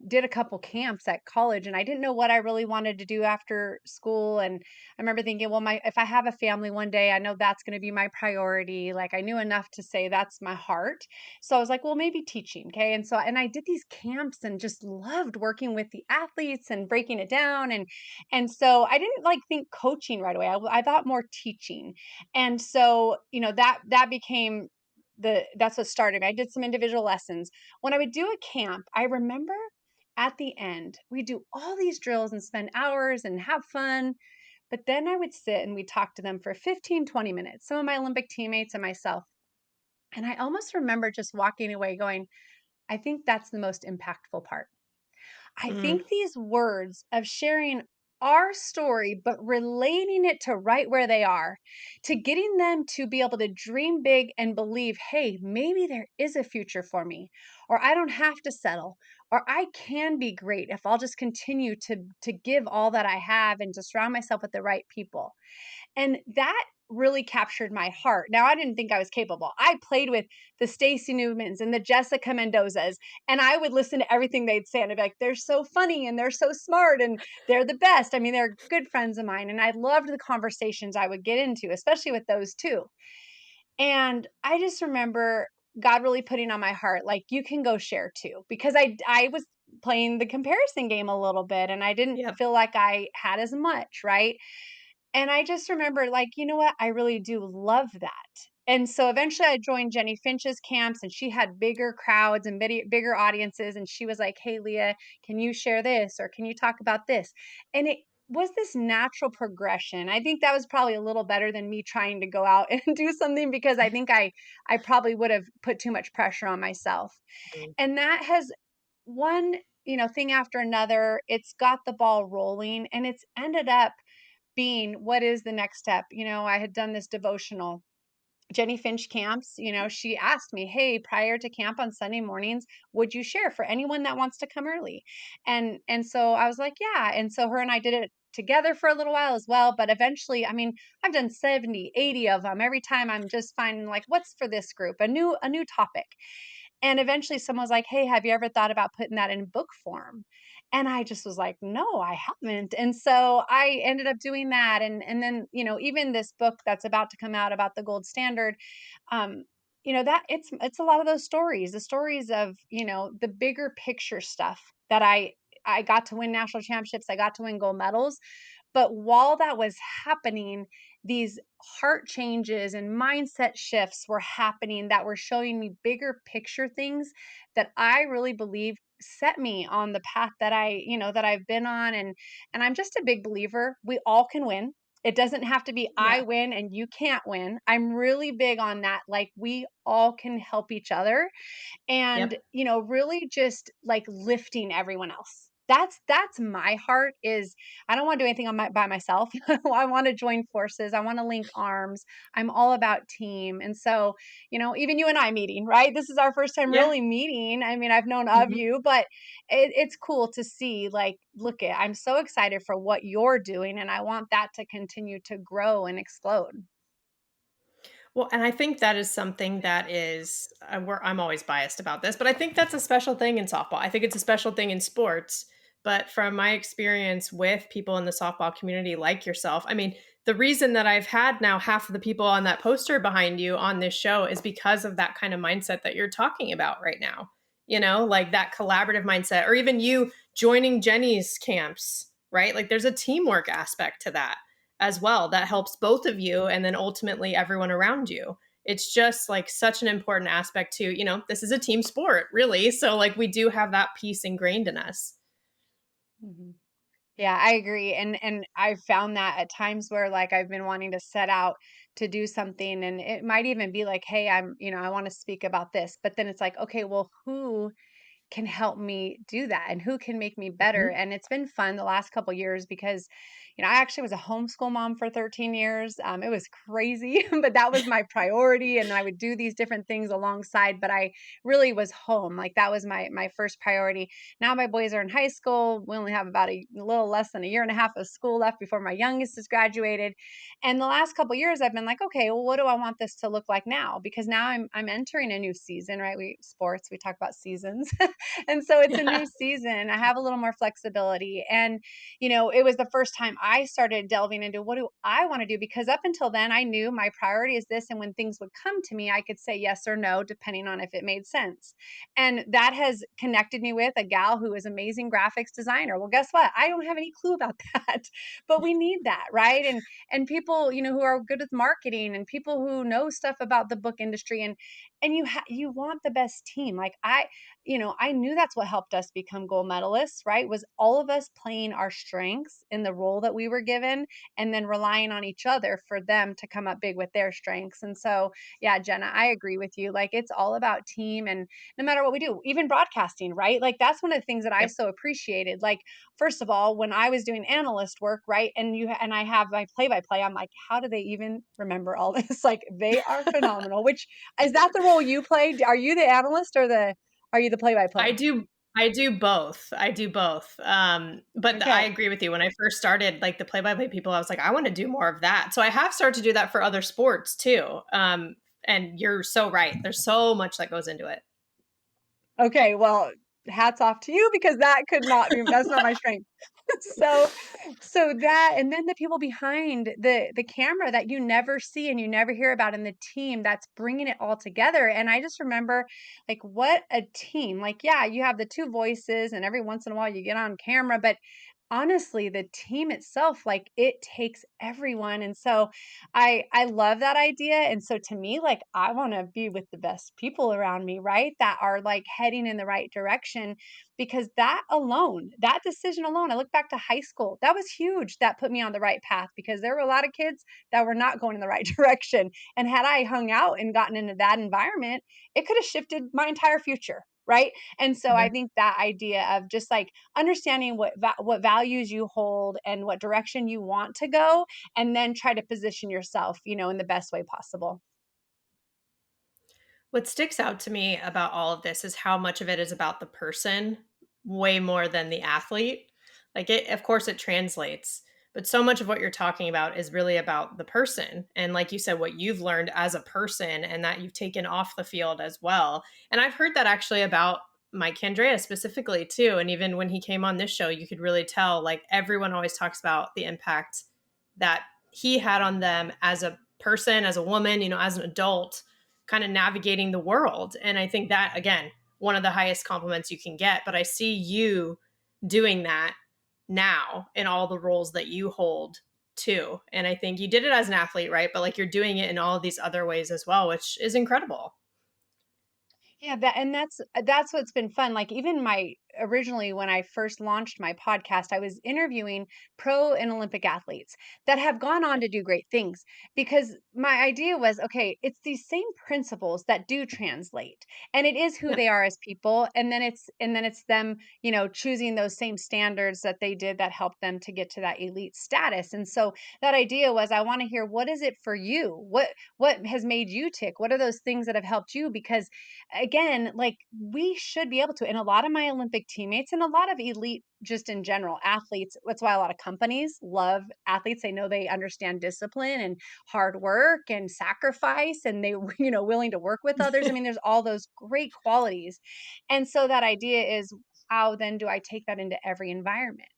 did a couple camps at college and I didn't know what I really wanted to do after school. And I remember thinking, well, my if I have a family one day, I know that's going to be my priority. Like I knew enough to say that's my heart. So I was like, well, maybe teaching. Okay. And I did these camps and just loved working with the athletes and breaking it down. And so I didn't like think coaching right away. I thought more teaching. And so, that became that's what started me. I did some individual lessons. When I would do a camp, I remember at the end, we do all these drills and spend hours and have fun. But then I would sit and we talk to them for 15, 20 minutes, some of my Olympic teammates and myself. And I almost remember just walking away going, I think that's the most impactful part. I Mm, think these words of sharing our story, but relating it to right where they are, to getting them to be able to dream big and believe, hey, maybe there is a future for me, or I don't have to settle, or I can be great if I'll just continue to give all that I have and to surround myself with the right people. And that really captured my heart. Now, I didn't think I was capable. I played with the Stacey Newmans and the Jessica Mendozas, and I would listen to everything they'd say, and I'd be like, they're so funny and they're so smart and they're the best. I mean, they're good friends of mine. And I loved the conversations I would get into, especially with those two. And I just remember God really putting on my heart, like, you can go share too, because I was playing the comparison game a little bit and I didn't yep. feel like I had as much, right? And I just remember, like, you know what? I really do love that. And so eventually I joined Jenny Finch's camps and she had bigger crowds and bigger audiences. And she was like, hey, Leah, can you share this? Or can you talk about this? And it was this natural progression. I think that was probably a little better than me trying to go out and do something, because I think I probably would have put too much pressure on myself. Mm, And that has one, thing after another, it's got the ball rolling and it's ended up being, what is the next step? I had done this devotional Jenny Finch camps, she asked me, "Hey, prior to camp on Sunday mornings, would you share for anyone that wants to come early?" And so I was like, "Yeah." And so her and I did it together for a little while as well, but eventually, I mean, I've done 70, 80 of them. Every time I'm just finding like what's for this group, a new topic. And eventually someone was like, "Hey, have you ever thought about putting that in book form?" And I just was like, "No, I haven't." And so I ended up doing that. And then, even this book that's about to come out about the gold standard, um, that it's a lot of those stories, the stories of, the bigger picture stuff that I got to win national championships, I got to win gold medals. But while that was happening, these heart changes and mindset shifts were happening that were showing me bigger picture things that I really Bleav set me on the path that that I've been on. And I'm just a big believer we all can win. It doesn't have to be I Yeah. win and you can't win. I'm really big on that. Like we all can help each other and, Yep. really just like lifting everyone else. That's my heart is I don't want to do anything by myself. I want to join forces. I want to link arms. I'm all about team. And so, even you and I meeting, right? This is our first time Yeah. really meeting. I mean, I've known of Mhm. you, but it's cool to see like, look at, I'm so excited for what you're doing and I want that to continue to grow and explode. Well, and I think that is something that is, I'm always biased about this, but I think that's a special thing in softball. I think it's a special thing in sports. But from my experience with people in the softball community like yourself, I mean, the reason that I've had now half of the people on that poster behind you on this show is because of that kind of mindset that you're talking about right now. Like that collaborative mindset, or even you joining Jenny's camps, right? Like there's a teamwork aspect to that as well that helps both of you and then ultimately everyone around you. It's just like such an important aspect to, this is a team sport, really. So like we do have that piece ingrained in us. Mhm. Yeah, I agree. And I've found that at times where like I've been wanting to set out to do something and it might even be like, hey, I want to speak about this. But then it's like, okay, well, who can help me do that and who can make me better. Mhm. And it's been fun the last couple years because, I actually was a homeschool mom for 13 years. It was crazy, but that was my priority. And I would do these different things alongside, but I really was home. Like that was my first priority. Now my boys are in high school. We only have about a little less than a year and a half of school left before my youngest is graduated. And the last couple years I've been like, okay, well, what do I want this to look like now? Because now I'm entering a new season, right? We talk about seasons. And so it's a Yeah. new season. I have a little more flexibility. And, it was the first time I started delving into what do I want to do? Because up until then, I knew my priority is this. And when things would come to me, I could say yes or no, depending on if it made sense. And that has connected me with a gal who is amazing graphics designer. Well, guess what? I don't have any clue about that, but we need that, right? And people, who are good with marketing and people who know stuff about the book industry and you want the best team. Like I knew that's what helped us become gold medalists, right? Was all of us playing our strengths in the role that we were given and then relying on each other for them to come up big with their strengths. And so, yeah, Jenna, I agree with you. Like it's all about team and no matter what we do, even broadcasting, right? Like that's one of the things that I Yep. so appreciated. Like first of all, when I was doing analyst work, right? And I have my play by play, I'm like, how do they even remember all this? Like they are phenomenal, which is that the role you play? Are you the analyst or are you the I play-by-play? do I do both. I do both. I Okay. agree with you. When I first started, like the play-by-play people, I was like, I want to do more of that. So I have started to do that for other sports too. And you're so right. There's so much that goes into it. Okay, well, hats off to you because that could not be that's not my strength. So so that and then the people behind the camera that you never see and you never hear about in the team that's bringing it all together, and I just remember, like, what a team. Like, yeah, you have the 2 voices and every once in a while you get on camera, but honestly, the team itself, like, it takes everyone, and so I love that idea, and so to me, like, I wanna be with the best people around me, right? That are, like, heading in the right direction because that alone, that decision alone, I look back to high school, that was huge. That put me on the right path because there were a lot of kids that were not going in the right direction, and had I hung out and gotten into that environment, it could have shifted my entire future, right? And so I Mhm. think that idea of just like understanding what values you hold and what direction you want to go, and then try to position yourself, in the best way possible. What sticks out to me about all of this is how much of it is about the person way more than the athlete. Like it of course it translates, but so much of what you're talking about is really about the person and like you said what you've learned as a person and that you've taken off the field as well. And I've heard that actually about Mike Candrea specifically too, and even when he came on this show you could really tell like everyone always talks about the impact that he had on them as a person, as a woman, as an adult kind of navigating the world. And I think that, again, one of the highest compliments you can get. But I see you doing that now in all the roles that you hold too. And I think you did it as an athlete, right? But like you're doing it in all of these other ways as well, which is incredible. Yeah, that's what's been fun. Like even my originally when I first launched my podcast, I was interviewing pro and Olympic athletes that have gone on to do great things because my idea was, okay, it's these same principles that do translate. And it is who Yeah. they are as people, and then it's them, choosing those same standards that they did that helped them to get to that elite status. And so that idea was I want to hear, what is it for you? What has made you tick? What are those things that have helped you? Because again, like we should be able to. And a lot of my Olympic teammates and a lot of elite, just in general, athletes, that's why a lot of companies love athletes. They know they understand discipline and hard work and sacrifice, and they, willing to work with others. I mean, there's all those great qualities. And so that idea is, how then do I take that into every environment?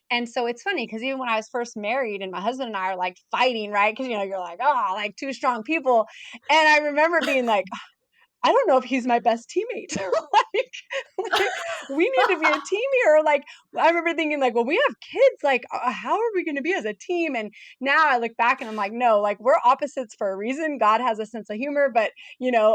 And so it's funny because even when I was first married and my husband and I are like fighting, right? Because, you're like, oh, like two strong people. And I remember being like, I don't know if he's my best teammate. Like, we need to be a team here. Like, I remember thinking, like, well, we have kids. Like, how are we going to be as a team? And now I look back and I'm like, no, like we're opposites for a reason. God has a sense of humor, but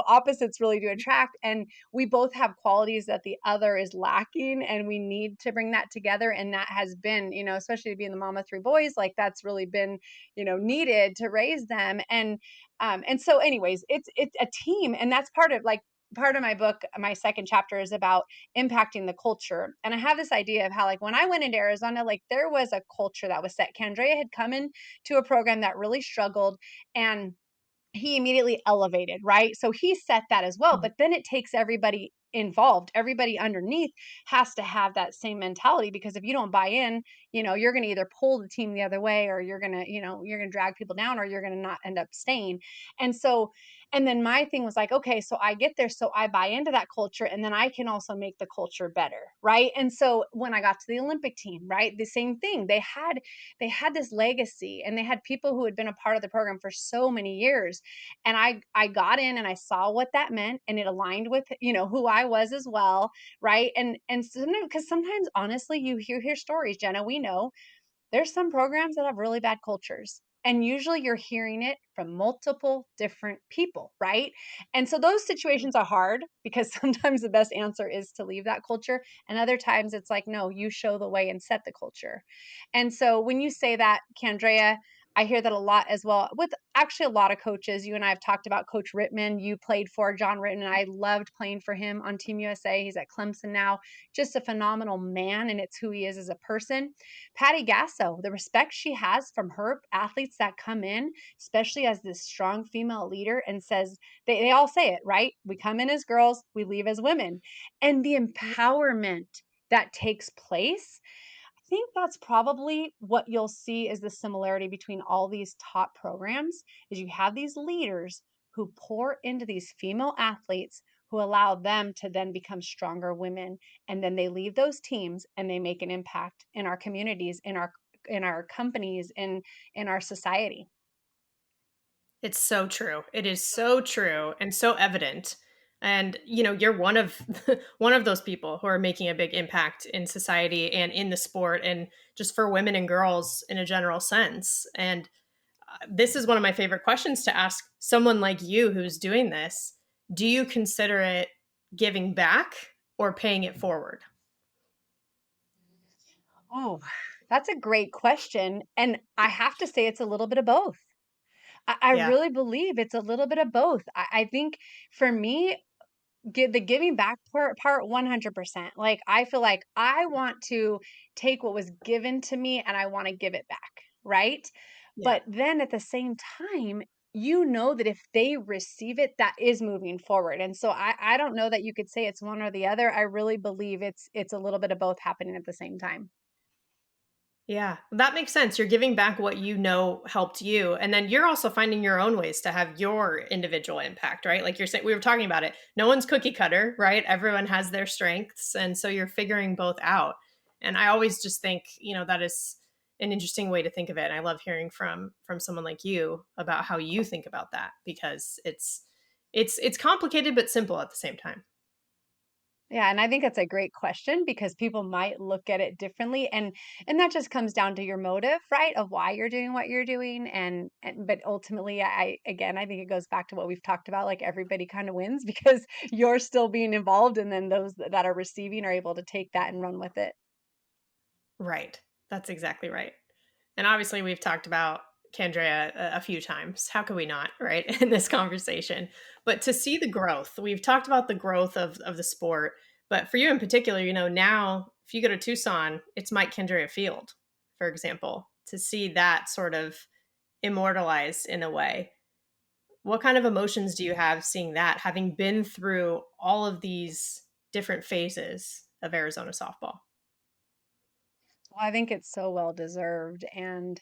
opposites really do attract. And we both have qualities that the other is lacking, and we need to bring that together. And that has been, especially being the mom of three boys, like that's really been, needed to raise them. And so anyways, it's a team, and that's part of my book. My second chapter is about impacting the culture. And I have this idea of how, like, when I went into Arizona, like there was a culture that was set. Candrea had come in to a program that really struggled, and he immediately elevated, right? So he set that as well. But then it takes everybody involved. Everybody underneath has to have that same mentality, because if you don't buy in, you're going to either pull the team the other way, or you're going to drag people down, or you're going to not end up staying. And so, and then my thing was like, okay, so I get there, so I buy into that culture, and then I can also make the culture better, right? And so when I got to the Olympic team, right, the same thing. They had this legacy, and they had people who had been a part of the program for so many years. And I got in and I saw what that meant, and it aligned with, who I was as well, right? And sometimes, because sometimes honestly, you hear stories, Jenna, we know there's some programs that have really bad cultures. And usually you're hearing it from multiple different people, right? And so those situations are hard, because sometimes the best answer is to leave that culture. And other times it's like, no, you show the way and set the culture. And so when you say that, Candrea, I hear that a lot as well with actually a lot of coaches. You and I have talked about Coach Rittman. You played for John Rittman, and I loved playing for him on Team USA. He's at Clemson now. Just a phenomenal man, and it's who he is as a person. Patty Gasso, the respect she has from her athletes that come in, especially as this strong female leader, and says, they all say it, right? We come in as girls, we leave as women. And the empowerment that takes place, I think that's probably what you'll see is the similarity between all these top programs, is you have these leaders who pour into these female athletes, who allow them to then become stronger women, and then they leave those teams and they make an impact in our communities, in our companies, in our society. It's so true. It is so true and so evident. And you're one of one of those people who are making a big impact in society and in the sport and just for women and girls in a general sense. And this is one of my favorite questions to ask someone like you who's doing this. Do you consider it giving back or paying it forward? Oh, that's a great question. And I have to say, it's a little bit of both. I Yeah. really believe it's a little bit of both. I think for me, Get the giving back part 100%. Like, I feel like I want to take what was given to me and I wanna give it back, right? Yeah. But then at the same time, you know that if they receive it, that is moving forward, and so I don't know that you could say it's one or the other. I really Bleav it's a little bit of both happening at the same time. Yeah, that makes sense. You're giving back what you know helped you, and then you're also finding your own ways to have your individual impact, right? Like you're saying, we were talking about it. No one's cookie cutter, right? Everyone has their strengths, and so you're figuring both out. And I always just think, that is an interesting way to think of it. And I love hearing from someone like you about how you think about that because it's complicated but simple at the same time. Yeah, and I think it's a great question because people might look at it differently, and that just comes down to your motive, right? Of why you're doing what you're doing, and but ultimately, again, I think it goes back to what we've talked about. Like, everybody kind of wins because you're still being involved, and then those that are receiving are able to take that and run with it. Right. That's exactly right. And obviously, we've talked about Candrea a few times. How could we not, right, in this conversation? But to see the growth, we've talked about the growth of the sport. But for you in particular, now if you go to Tucson, it's Mike Candrea Field, for example, to see that sort of immortalized in a way. What kind of emotions do you have seeing that, having been through all of these different phases of Arizona softball? Well, I think it's so well deserved, and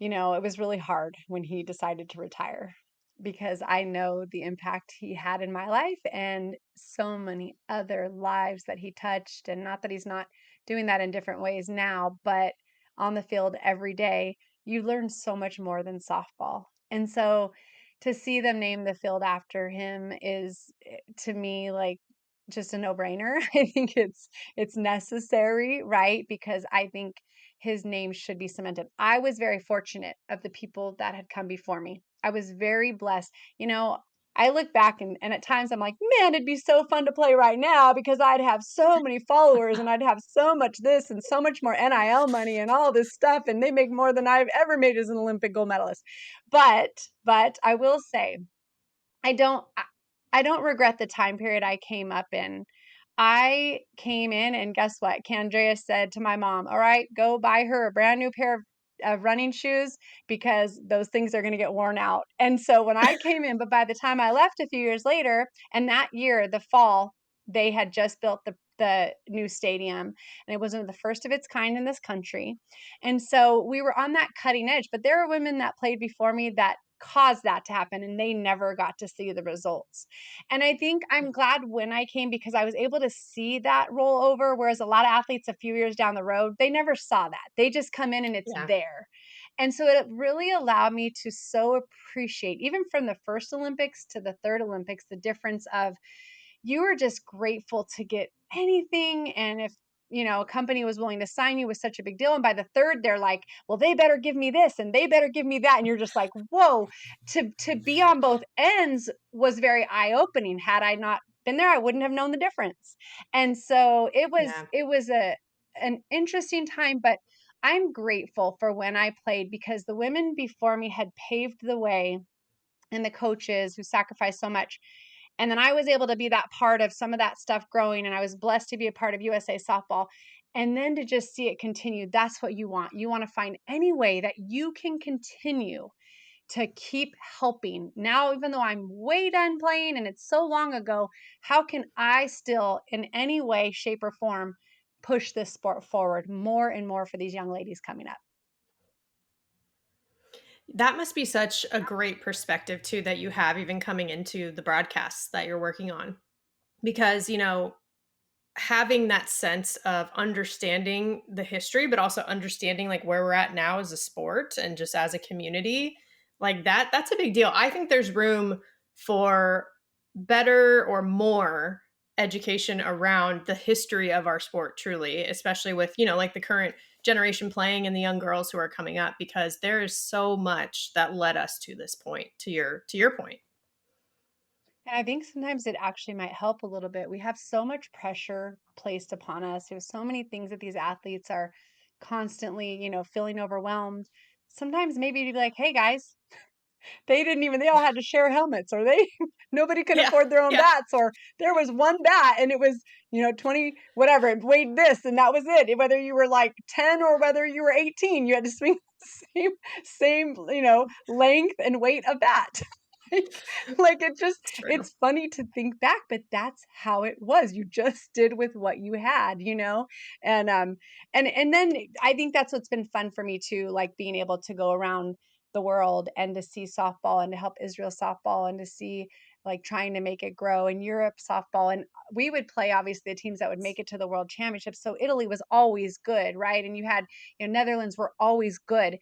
it was really hard when he decided to retire because I know the impact he had in my life and so many other lives that he touched. And not that he's not doing that in different ways now, but on the field every day, you learn so much more than softball. And so to see them name the field after him is to me like just a no-brainer. I think it's necessary, right? Because I think his name should be cemented. I was very fortunate of the people that had come before me. I was very blessed. You know, I look back and at times I'm like, man, it'd be so fun to play right now because I'd have so many followers and I'd have so much this and so much more NIL money and all this stuff. And they make more than I've ever made as an Olympic gold medalist. But I will say, I don't I I don't regret the time period I came up in. I came in and guess what? Candrea said to my mom, "All right, go buy her a brand new pair of running shoes because those things are gonna get worn out." And so when I came in, but by the time I left a few years later, and that year, the fall, they had just built the new stadium, and it wasn't the first of its kind in this country. And so we were on that cutting edge, but there are women that played before me that caused that to happen and they never got to see the results. And I think I'm glad when I came because I was able to see that roll over, whereas a lot of athletes a few years down the road, they never saw that. They just come in and it's Yeah. there. And so it really allowed me to so appreciate, even from the first Olympics to the third Olympics, the difference of you were just grateful to get anything. And if a company was willing to sign you was such a big deal. And by the third, they're like, well, they better give me this and they better give me that. And you're just like, whoa, to be on both ends was very eye-opening. Had I not been there, I wouldn't have known the difference. And so it was Yeah. it was an interesting time, but I'm grateful for when I played because the women before me had paved the way and the coaches who sacrificed so much. And then I was able to be that part of some of that stuff growing, and I was blessed to be a part of USA softball. And then to just see it continue, that's what you want. You want to find any way that you can continue to keep helping. Now, even though I'm way done playing and it's so long ago, how can I still, in any way, shape, or form, push this sport forward more and more for these young ladies coming up? That must be such a great perspective too that you have even coming into the broadcasts that you're working on. Because, having that sense of understanding the history, but also understanding like where we're at now as a sport and just as a community, like that's a big deal. I think there's room for better or more education around the history of our sport truly, especially with, like the current generation playing and the young girls who are coming up because there is so much that led us to this point, to your point. And I think sometimes it actually might help a little bit. We have so much pressure placed upon us. There's so many things that these athletes are constantly, feeling overwhelmed. Sometimes maybe to be like, hey guys, They all had to share helmets, or they nobody could Yeah, afford their own yeah. bats, or there was one bat and it was, 20 whatever, it weighed this and that was it. Whether you were like 10 or whether you were 18, you had to swing the same, length and weight of bat. Like It's true. it's funny to think back, but that's how it was. You just did with what you had, And and then I think that's what's been fun for me too, like being able to go around the world and to see softball and to help Israel softball and to see like trying to make it grow in Europe softball. And we would play obviously the teams that would make it to the world championships. So Italy was always good, right? And you had, Netherlands were always good.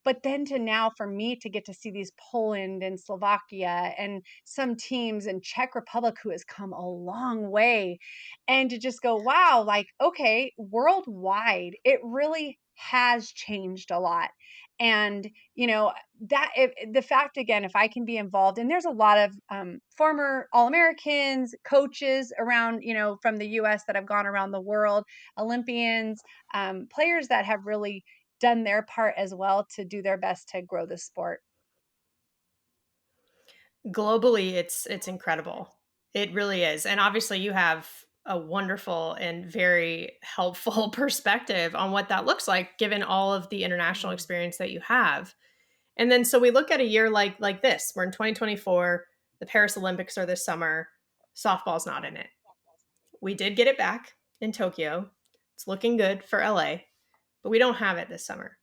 But then to now for me to get to see these Poland and Slovakia and some teams in Czech Republic who has come a long way, and to just go, wow, like, okay, worldwide, it really has changed a lot. And, that if, the fact again, if I can be involved, and there's a lot of former All Americans, coaches around, from the US that have gone around the world, Olympians, players that have really done their part as well to do their best to grow the sport. Globally, it's incredible. It really is, and obviously you have a wonderful and very helpful perspective on what that looks like given all of the international Mm. experience that you have. And then so we look at a year like this. We're in 2024, the Paris Olympics are this summer, softball's not in it. We did get it back in Tokyo. It's looking good for LA, but we don't have it this summer.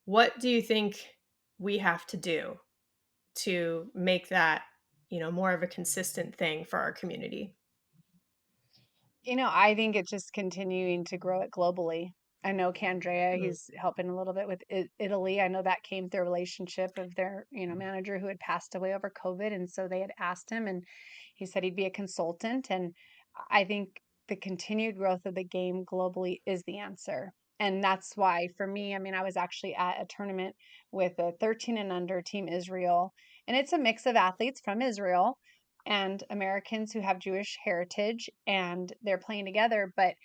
What do you think we have to do to make that, more of a consistent thing for our community? I think it's just continuing to grow it globally. I know Candrea, Mm, he's helping a little bit with Italy. I know that came through a relationship of their, manager who had passed away over COVID. And so they had asked him, and he said he'd be a consultant. And I think the continued growth of the game globally is the answer. And that's why for me, I mean, I was actually at a tournament with a 13 and under team Israel, and it's a mix of athletes from Israel and Americans who have Jewish heritage, and they're playing together. But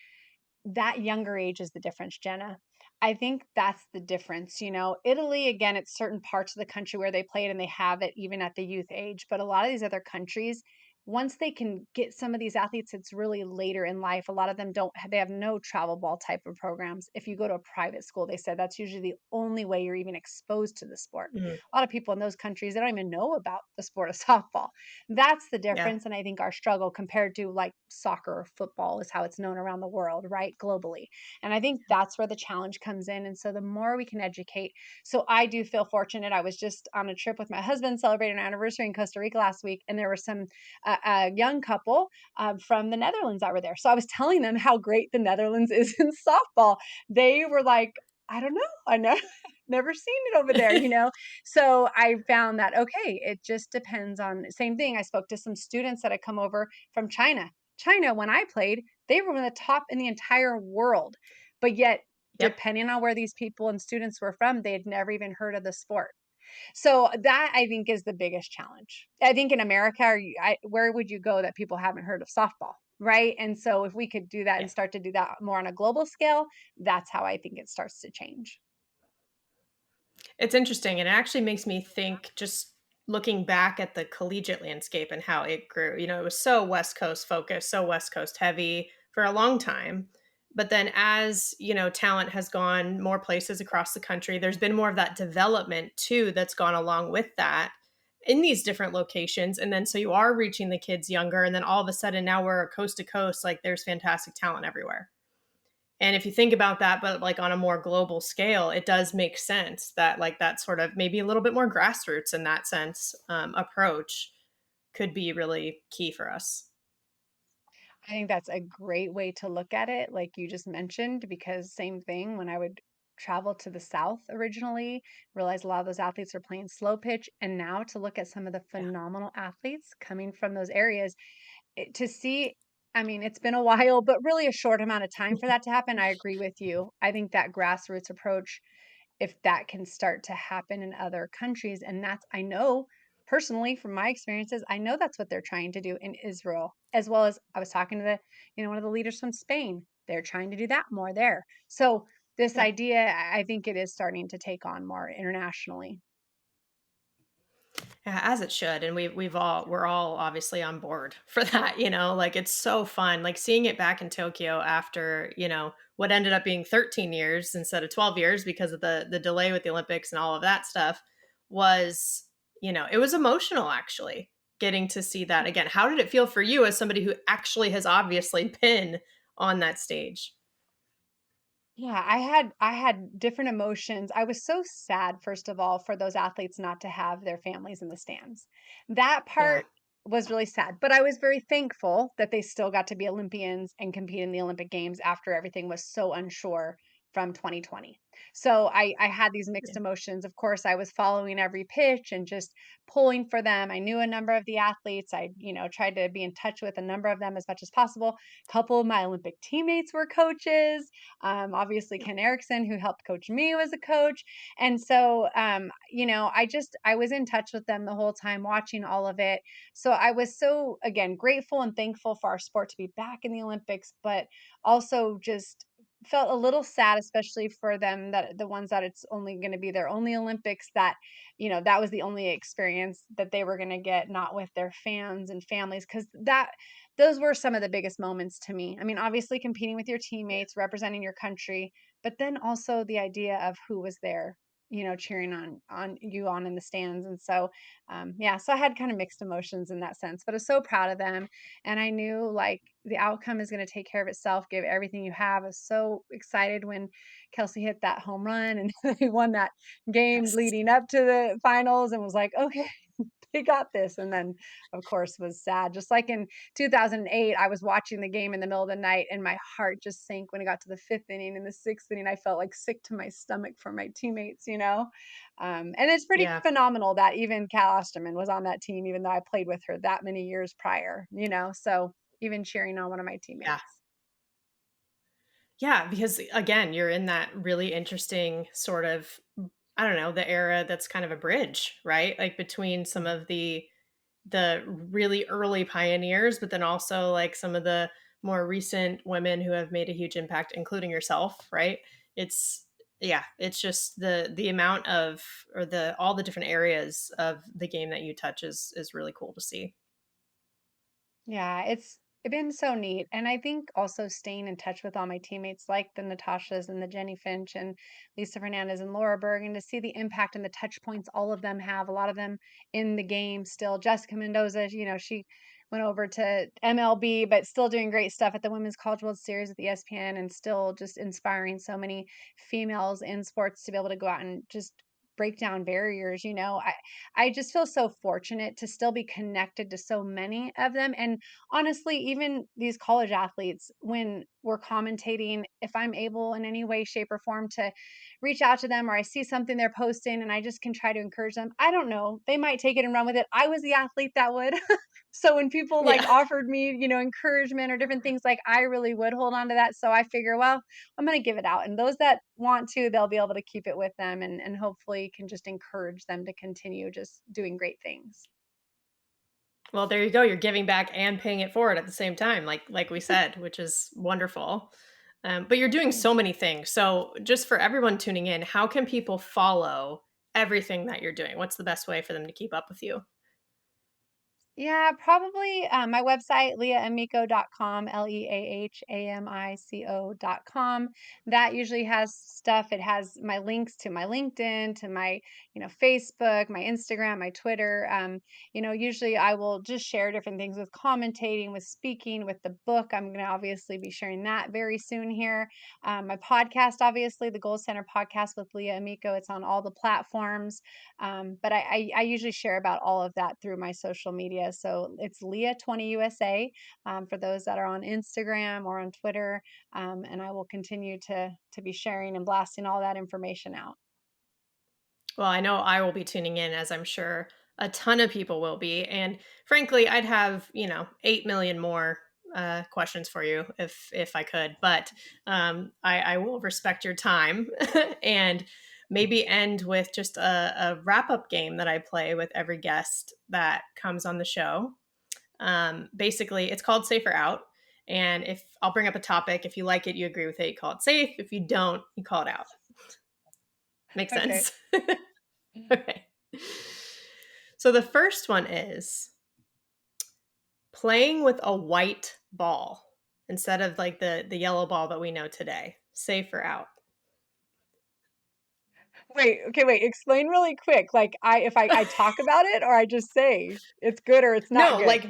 that younger age is the difference, Jenna. I think that's the difference. Italy, again, it's certain parts of the country where they play it and they have it even at the youth age. But a lot of these other countries, once they can get some of these athletes, it's really later in life. A lot of them they have no travel ball type of programs. If you go to a private school, they said that's usually the only way you're even exposed to the sport. mm, A lot of people in those countries, they don't even know about the sport of softball. That's the yeah. difference. And I think our struggle compared to like soccer or football is how it's known around the world, right? Globally. And I think that's where the challenge comes in. And so the more we can educate. So I do feel fortunate. I was just on a trip with my husband celebrating our anniversary in Costa Rica last week, and there were some a young couple from the Netherlands that were there. So I was telling them how great the Netherlands is in softball. They were like, I don't know. I know. Never seen it over there. So I found that, okay, it just depends on same thing. I spoke to some students that had come over from China. China, when I played, they were one of the top in the entire world. But yet, Yep. depending on where these people and students were from, they had never even heard of the sport. So that I think is the biggest challenge. I think in America, where would you go that people haven't heard of softball? Right. And so if we could do that Yeah. and start to do that more on a global scale, that's how I think it starts to change. It's interesting, and it actually makes me think just looking back at the collegiate landscape and how it grew. It was so West Coast focused, so West Coast heavy for a long time. But then as, talent has gone more places across the country, there's been more of that development too that's gone along with that in these different locations. And then so you are reaching the kids younger, and then all of a sudden now we're coast to coast, like there's fantastic talent everywhere. And if you think about that, but like on a more global scale, it does make sense that like that sort of maybe a little bit more grassroots in that sense approach could be really key for us. I think that's a great way to look at it, like you just mentioned, because same thing when I would travel to the South originally, realized a lot of those athletes are playing slow pitch. And now to look at some of the Yeah. phenomenal athletes coming from those areas, to see, I mean, it's been a while, but really a short amount of time for that to happen. I agree with you. I think that grassroots approach, if that can start to happen in other countries, and that's, I know personally from my experiences, I know that's what they're trying to do in Israel, as well as I was talking to one of the leaders from Spain. They're trying to do that more there. So this Yeah. idea, I think it is starting to take on more internationally. Yeah, as it should, and we're all obviously on board for that, like, it's so fun, like, seeing it back in Tokyo after, what ended up being 13 years instead of 12 years because of the delay with the Olympics and all of that stuff was, it was emotional actually, getting to see that again. How did it feel for you as somebody who actually has obviously been on that stage? Yeah, I had different emotions. I was so sad, first of all, for those athletes not to have their families in the stands. That Yeah. part was really sad, but I was very thankful that they still got to be Olympians and compete in the Olympic Games after everything was so unsure from 2020. So I had these mixed Yeah. emotions. Of course, I was following every pitch and just pulling for them. I knew a number of the athletes. I tried to be in touch with a number of them as much as possible. A couple of my Olympic teammates were coaches. Obviously, Ken Erickson, who helped coach me, was a coach. And so, I was in touch with them the whole time, watching all of it. So I was so, again, grateful and thankful for our sport to be back in the Olympics, but also just felt a little sad, especially for them, that the ones that it's only going to be their only Olympics, that, that was the only experience that they were going to get, not with their fans and families. Cause those were some of the biggest moments to me. I mean, obviously competing with your teammates, representing your country, but then also the idea of who was there, cheering on you on in the stands. And so, yeah, so I had kind of mixed emotions in that sense, but I was so proud of them, and I knew like the outcome is going to take care of itself. Give everything you have. I was so excited when Kelsey hit that home run and they won that game Yes. leading up to the finals, and was like, okay, they got this. And then, of course, was sad. Just like in 2008, I was watching the game in the middle of the night and my heart just sank when it got to the fifth inning. In the sixth inning, I felt like sick to my stomach for my teammates. And it's pretty Yeah. phenomenal that even Cal Osterman was on that team, even though I played with her that many years prior. So even cheering on one of my Yeah. teammates. Yeah, because again, you're in that really interesting sort of, I don't know, the era that's kind of a bridge, right? Like between some of the really early pioneers, but then also like some of the more recent women who have made a huge impact, including yourself, right? It's yeah, it's just the amount of, or the all the different areas of the game that you touch is really cool to see. Yeah, it's been so neat. And I think also staying in touch with all my teammates, like the Natashas and the Jenny Finch and Lisa Fernandez and Laura Berg, and to see the impact and the touch points all of them have, a lot of them in the game still. Jessica Mendoza, she went over to MLB, but still doing great stuff at the Women's College World Series at the ESPN, and still just inspiring so many females in sports to be able to go out and just break down barriers. I just feel so fortunate to still be connected to so many of them. And honestly, even these college athletes, when we're commentating, if I'm able in any way, shape, or form to reach out to them, or I see something they're posting and I just can try to encourage them, I don't know. They might take it and run with it. I was the athlete that would. So when people like Yeah. offered me, encouragement or different things, like I really would hold on to that. So I figure, well, I'm going to give it out. And those that want to, they'll be able to keep it with them, and hopefully can just encourage them to continue just doing great things. Well, there you go. You're giving back and paying it forward at the same time, like we said, which is wonderful. But you're doing so many things. So, just for everyone tuning in, how can people follow everything that you're doing? What's the best way for them to keep up with you? Yeah, probably, my website, leahamico.com, leahamico.com. That usually has stuff. It has my links to my LinkedIn, to my, Facebook, my Instagram, my Twitter. Usually I will just share different things with commentating, with speaking, with the book. I'm going to obviously be sharing that very soon here. My podcast, obviously, the Gold Center podcast with Leah Amico. It's on all the platforms. But I usually share about all of that through my social media. So it's Leah20USA, for those that are on Instagram or on Twitter. And I will continue to be sharing and blasting all that information out. Well, I know I will be tuning in, as I'm sure a ton of people will be. And frankly, I'd have, 8 million more questions for you if I could. But I will respect your time and maybe end with just a wrap up game that I play with every guest that comes on the show. Basically, it's called Safe or Out. And if I'll bring up a topic, if you like it, you agree with it, you call it safe. If you don't, you call it out. Make Okay. sense? Okay. So the first one is playing with a white ball instead of like the yellow ball that we know today. Safe or out? Wait, okay, wait, explain really quick. Like if I talk about it or I just say it's good or it's not No, good. like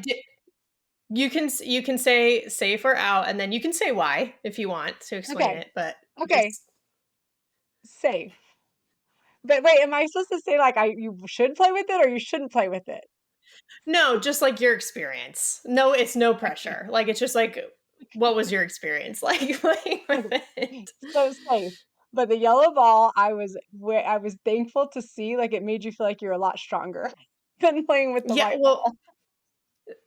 you can say safe or out, and then you can say why if you want to explain Okay. it. But Okay. just Safe. But wait, am I supposed to say like I you should play with it or you shouldn't play with it? no, just like your experience. No, it's no Okay. pressure. Like it's just like what was your experience like playing with Okay. it? So safe. But the yellow ball, I was thankful to see like it made you feel like you're a lot stronger than playing with the Yeah, white well, ball.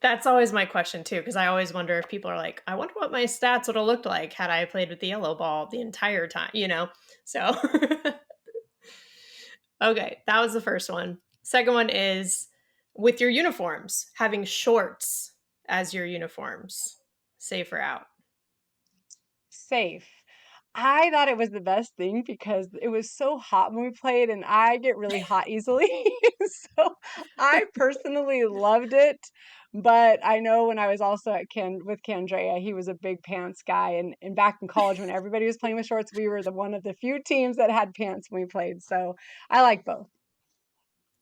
that's always my question too, because I always wonder if people are like, I wonder what my stats would have looked like had I played with the yellow ball the entire time, you know? So, okay, that was the first one. Second one is with your uniforms, having shorts as your uniforms. Safe or out? Safe. I thought it was the best thing because it was so hot when we played, and I get really hot easily. So I personally loved it. But I know when I was also at with Candrea, he was a big pants guy. And back in college, when everybody was playing with shorts, we were the one of the few teams that had pants when we played. So I like both.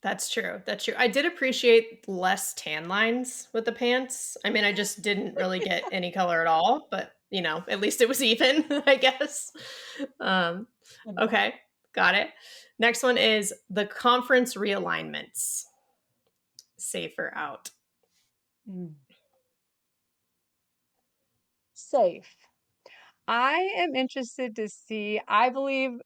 That's true. That's true. I did appreciate less tan lines with the pants. I mean, I just didn't really get any color at all, but at least it was even, I guess. Um, okay, got it. Next one is the conference realignments. Safer out. Mm. Safe. I am interested to see. I Bleav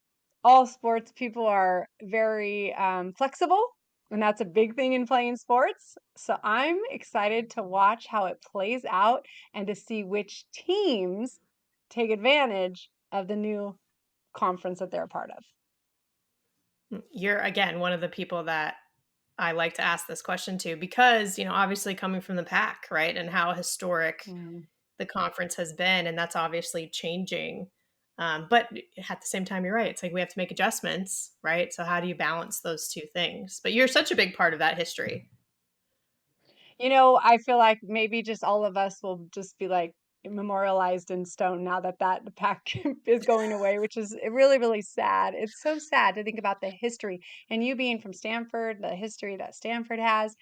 all sports people are very flexible, and that's a big thing in playing sports. So I'm excited to watch how it plays out and to see which teams take advantage of the new conference that they're a part of. You're again one of the people that I like to ask this question to because, obviously coming from the pack, right? And how historic Mm. the conference has been, and that's obviously changing. But at the same time, you're right. It's like we have to make adjustments, right? So how do you balance those two things? But you're such a big part of that history. I feel like maybe just all of us will just be like memorialized in stone now that the pack is going away, which is really, really sad. It's so sad to think about the history and you being from Stanford, the history that Stanford has.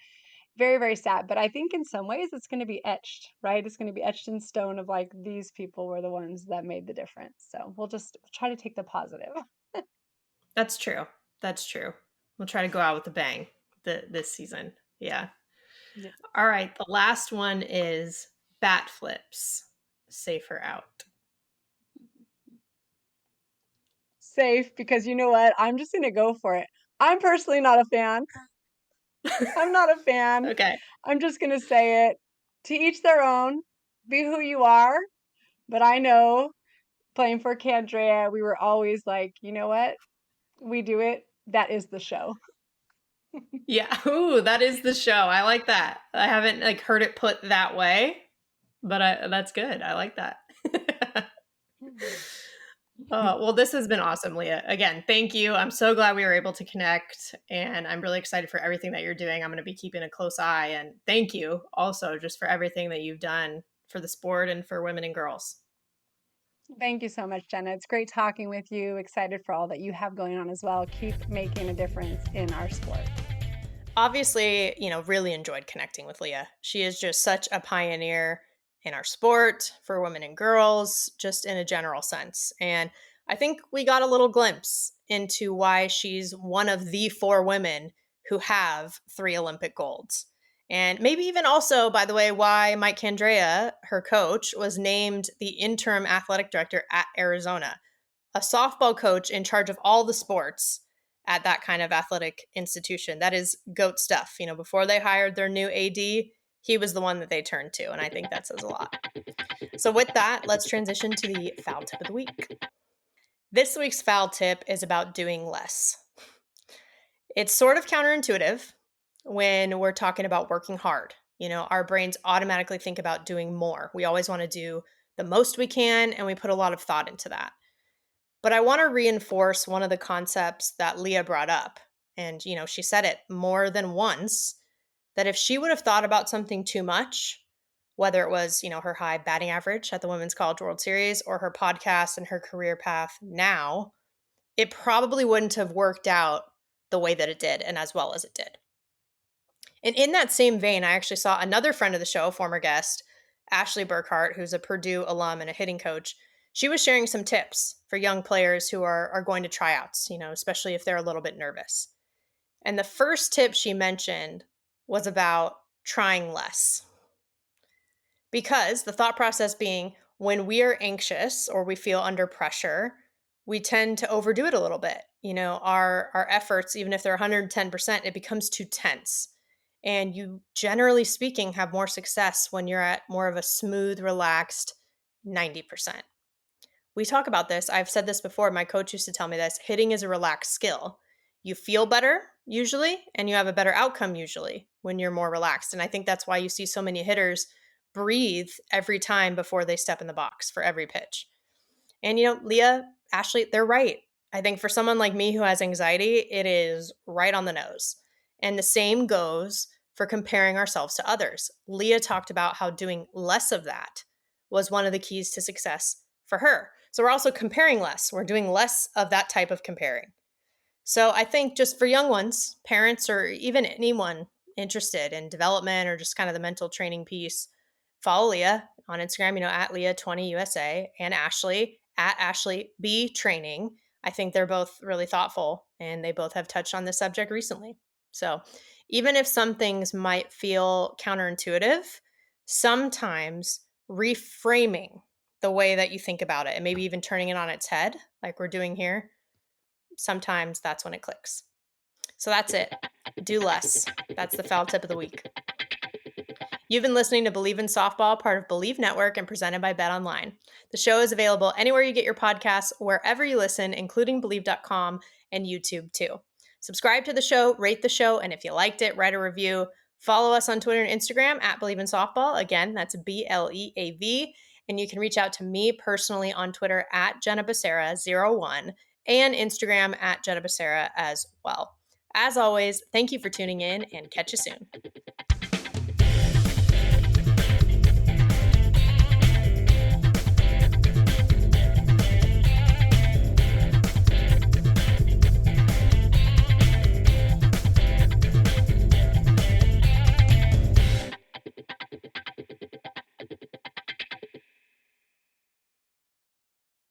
Very, very sad. But I think in some ways it's going to be etched, right? It's going to be etched in stone of like these people were the ones that made the difference. So we'll just try to take the positive. That's true. That's true. We'll try to go out with a bang this season. Yeah. Yeah. All right. The last one is bat flips. Safer out. Safe because you know what? I'm just going to go for it. I'm personally not a fan. I'm not a fan. Okay. I'm just gonna say it. To each their own. Be who you are. But I know playing for Candrea, we were always like, you know what? We do it. That is the show. Yeah. Ooh, that is the show. I like that. I haven't like heard it put that way, but that's good. I like that. Well, this has been awesome, Leah. Again, thank you. I'm so glad we were able to connect, and I'm really excited for everything that you're doing. I'm going to be keeping a close eye, and thank you also just for everything that you've done for the sport and for women and girls. Thank you so much, Jenna. It's great talking with you. Excited for all that you have going on as well. Keep making a difference in our sport. Obviously, really enjoyed connecting with Leah. She is just such a pioneer in our sport for women and girls, just in a general sense. And I think we got a little glimpse into why she's one of the four women who have three Olympic golds. And maybe even also, by the way, why Mike Candrea, her coach, was named the interim athletic director at Arizona, a softball coach in charge of all the sports at that kind of athletic institution. That is goat stuff. Before they hired their new AD, he was the one that they turned to. And I think that says a lot. So, with that, let's transition to the foul tip of the week. This week's foul tip is about doing less. It's sort of counterintuitive when we're talking about working hard. Our brains automatically think about doing more. We always want to do the most we can, and we put a lot of thought into that. But I want to reinforce one of the concepts that Leah brought up. And, she said it more than once. that if she would have thought about something too much, whether it was, her high batting average at the Women's College World Series or her podcast and her career path now, it probably wouldn't have worked out the way that it did and as well as it did. And in that same vein, I actually saw another friend of the show, a former guest, Ashley Burkhart, who's a Purdue alum and a hitting coach. She was sharing some tips for young players who are going to tryouts, especially if they're a little bit nervous. And the first tip she mentioned was about trying less. Because the thought process being when we are anxious or we feel under pressure, we tend to overdo it a little bit. Our efforts, even if they're 110%, it becomes too tense. And you, generally speaking, have more success when you're at more of a smooth, relaxed 90%. We talk about this. I've said this before. My coach used to tell me this. Hitting is a relaxed skill. You feel better usually, and you have a better outcome usually when you're more relaxed. And I think that's why you see so many hitters breathe every time before they step in the box for every pitch. And, Leah, Ashley, they're right. I think for someone like me who has anxiety, it is right on the nose. And the same goes for comparing ourselves to others. Leah talked about how doing less of that was one of the keys to success for her. So we're also comparing less. We're doing less of that type of comparing. So I think just for young ones, parents, or even anyone interested in development or just kind of the mental training piece, follow Leah on Instagram, at Leah20USA, and Ashley at Ashley B Training. I think they're both really thoughtful and they both have touched on this subject recently. So even if some things might feel counterintuitive, sometimes reframing the way that you think about it and maybe even turning it on its head, like we're doing here, sometimes that's when it clicks. So that's it. Do less. That's the foul tip of the week. You've been listening to Bleav in Softball, part of Bleav Network and presented by Bet Online. The show is available anywhere you get your podcasts, wherever you listen, including Bleav.com and YouTube too. Subscribe to the show, rate the show, and if you liked it, write a review. Follow us on Twitter and Instagram at Bleav in Softball. Again, that's BLEAV. And you can reach out to me personally on Twitter at Jenna Becerra01 and Instagram at Jenna Becerra as well. As always, thank you for tuning in and catch you soon.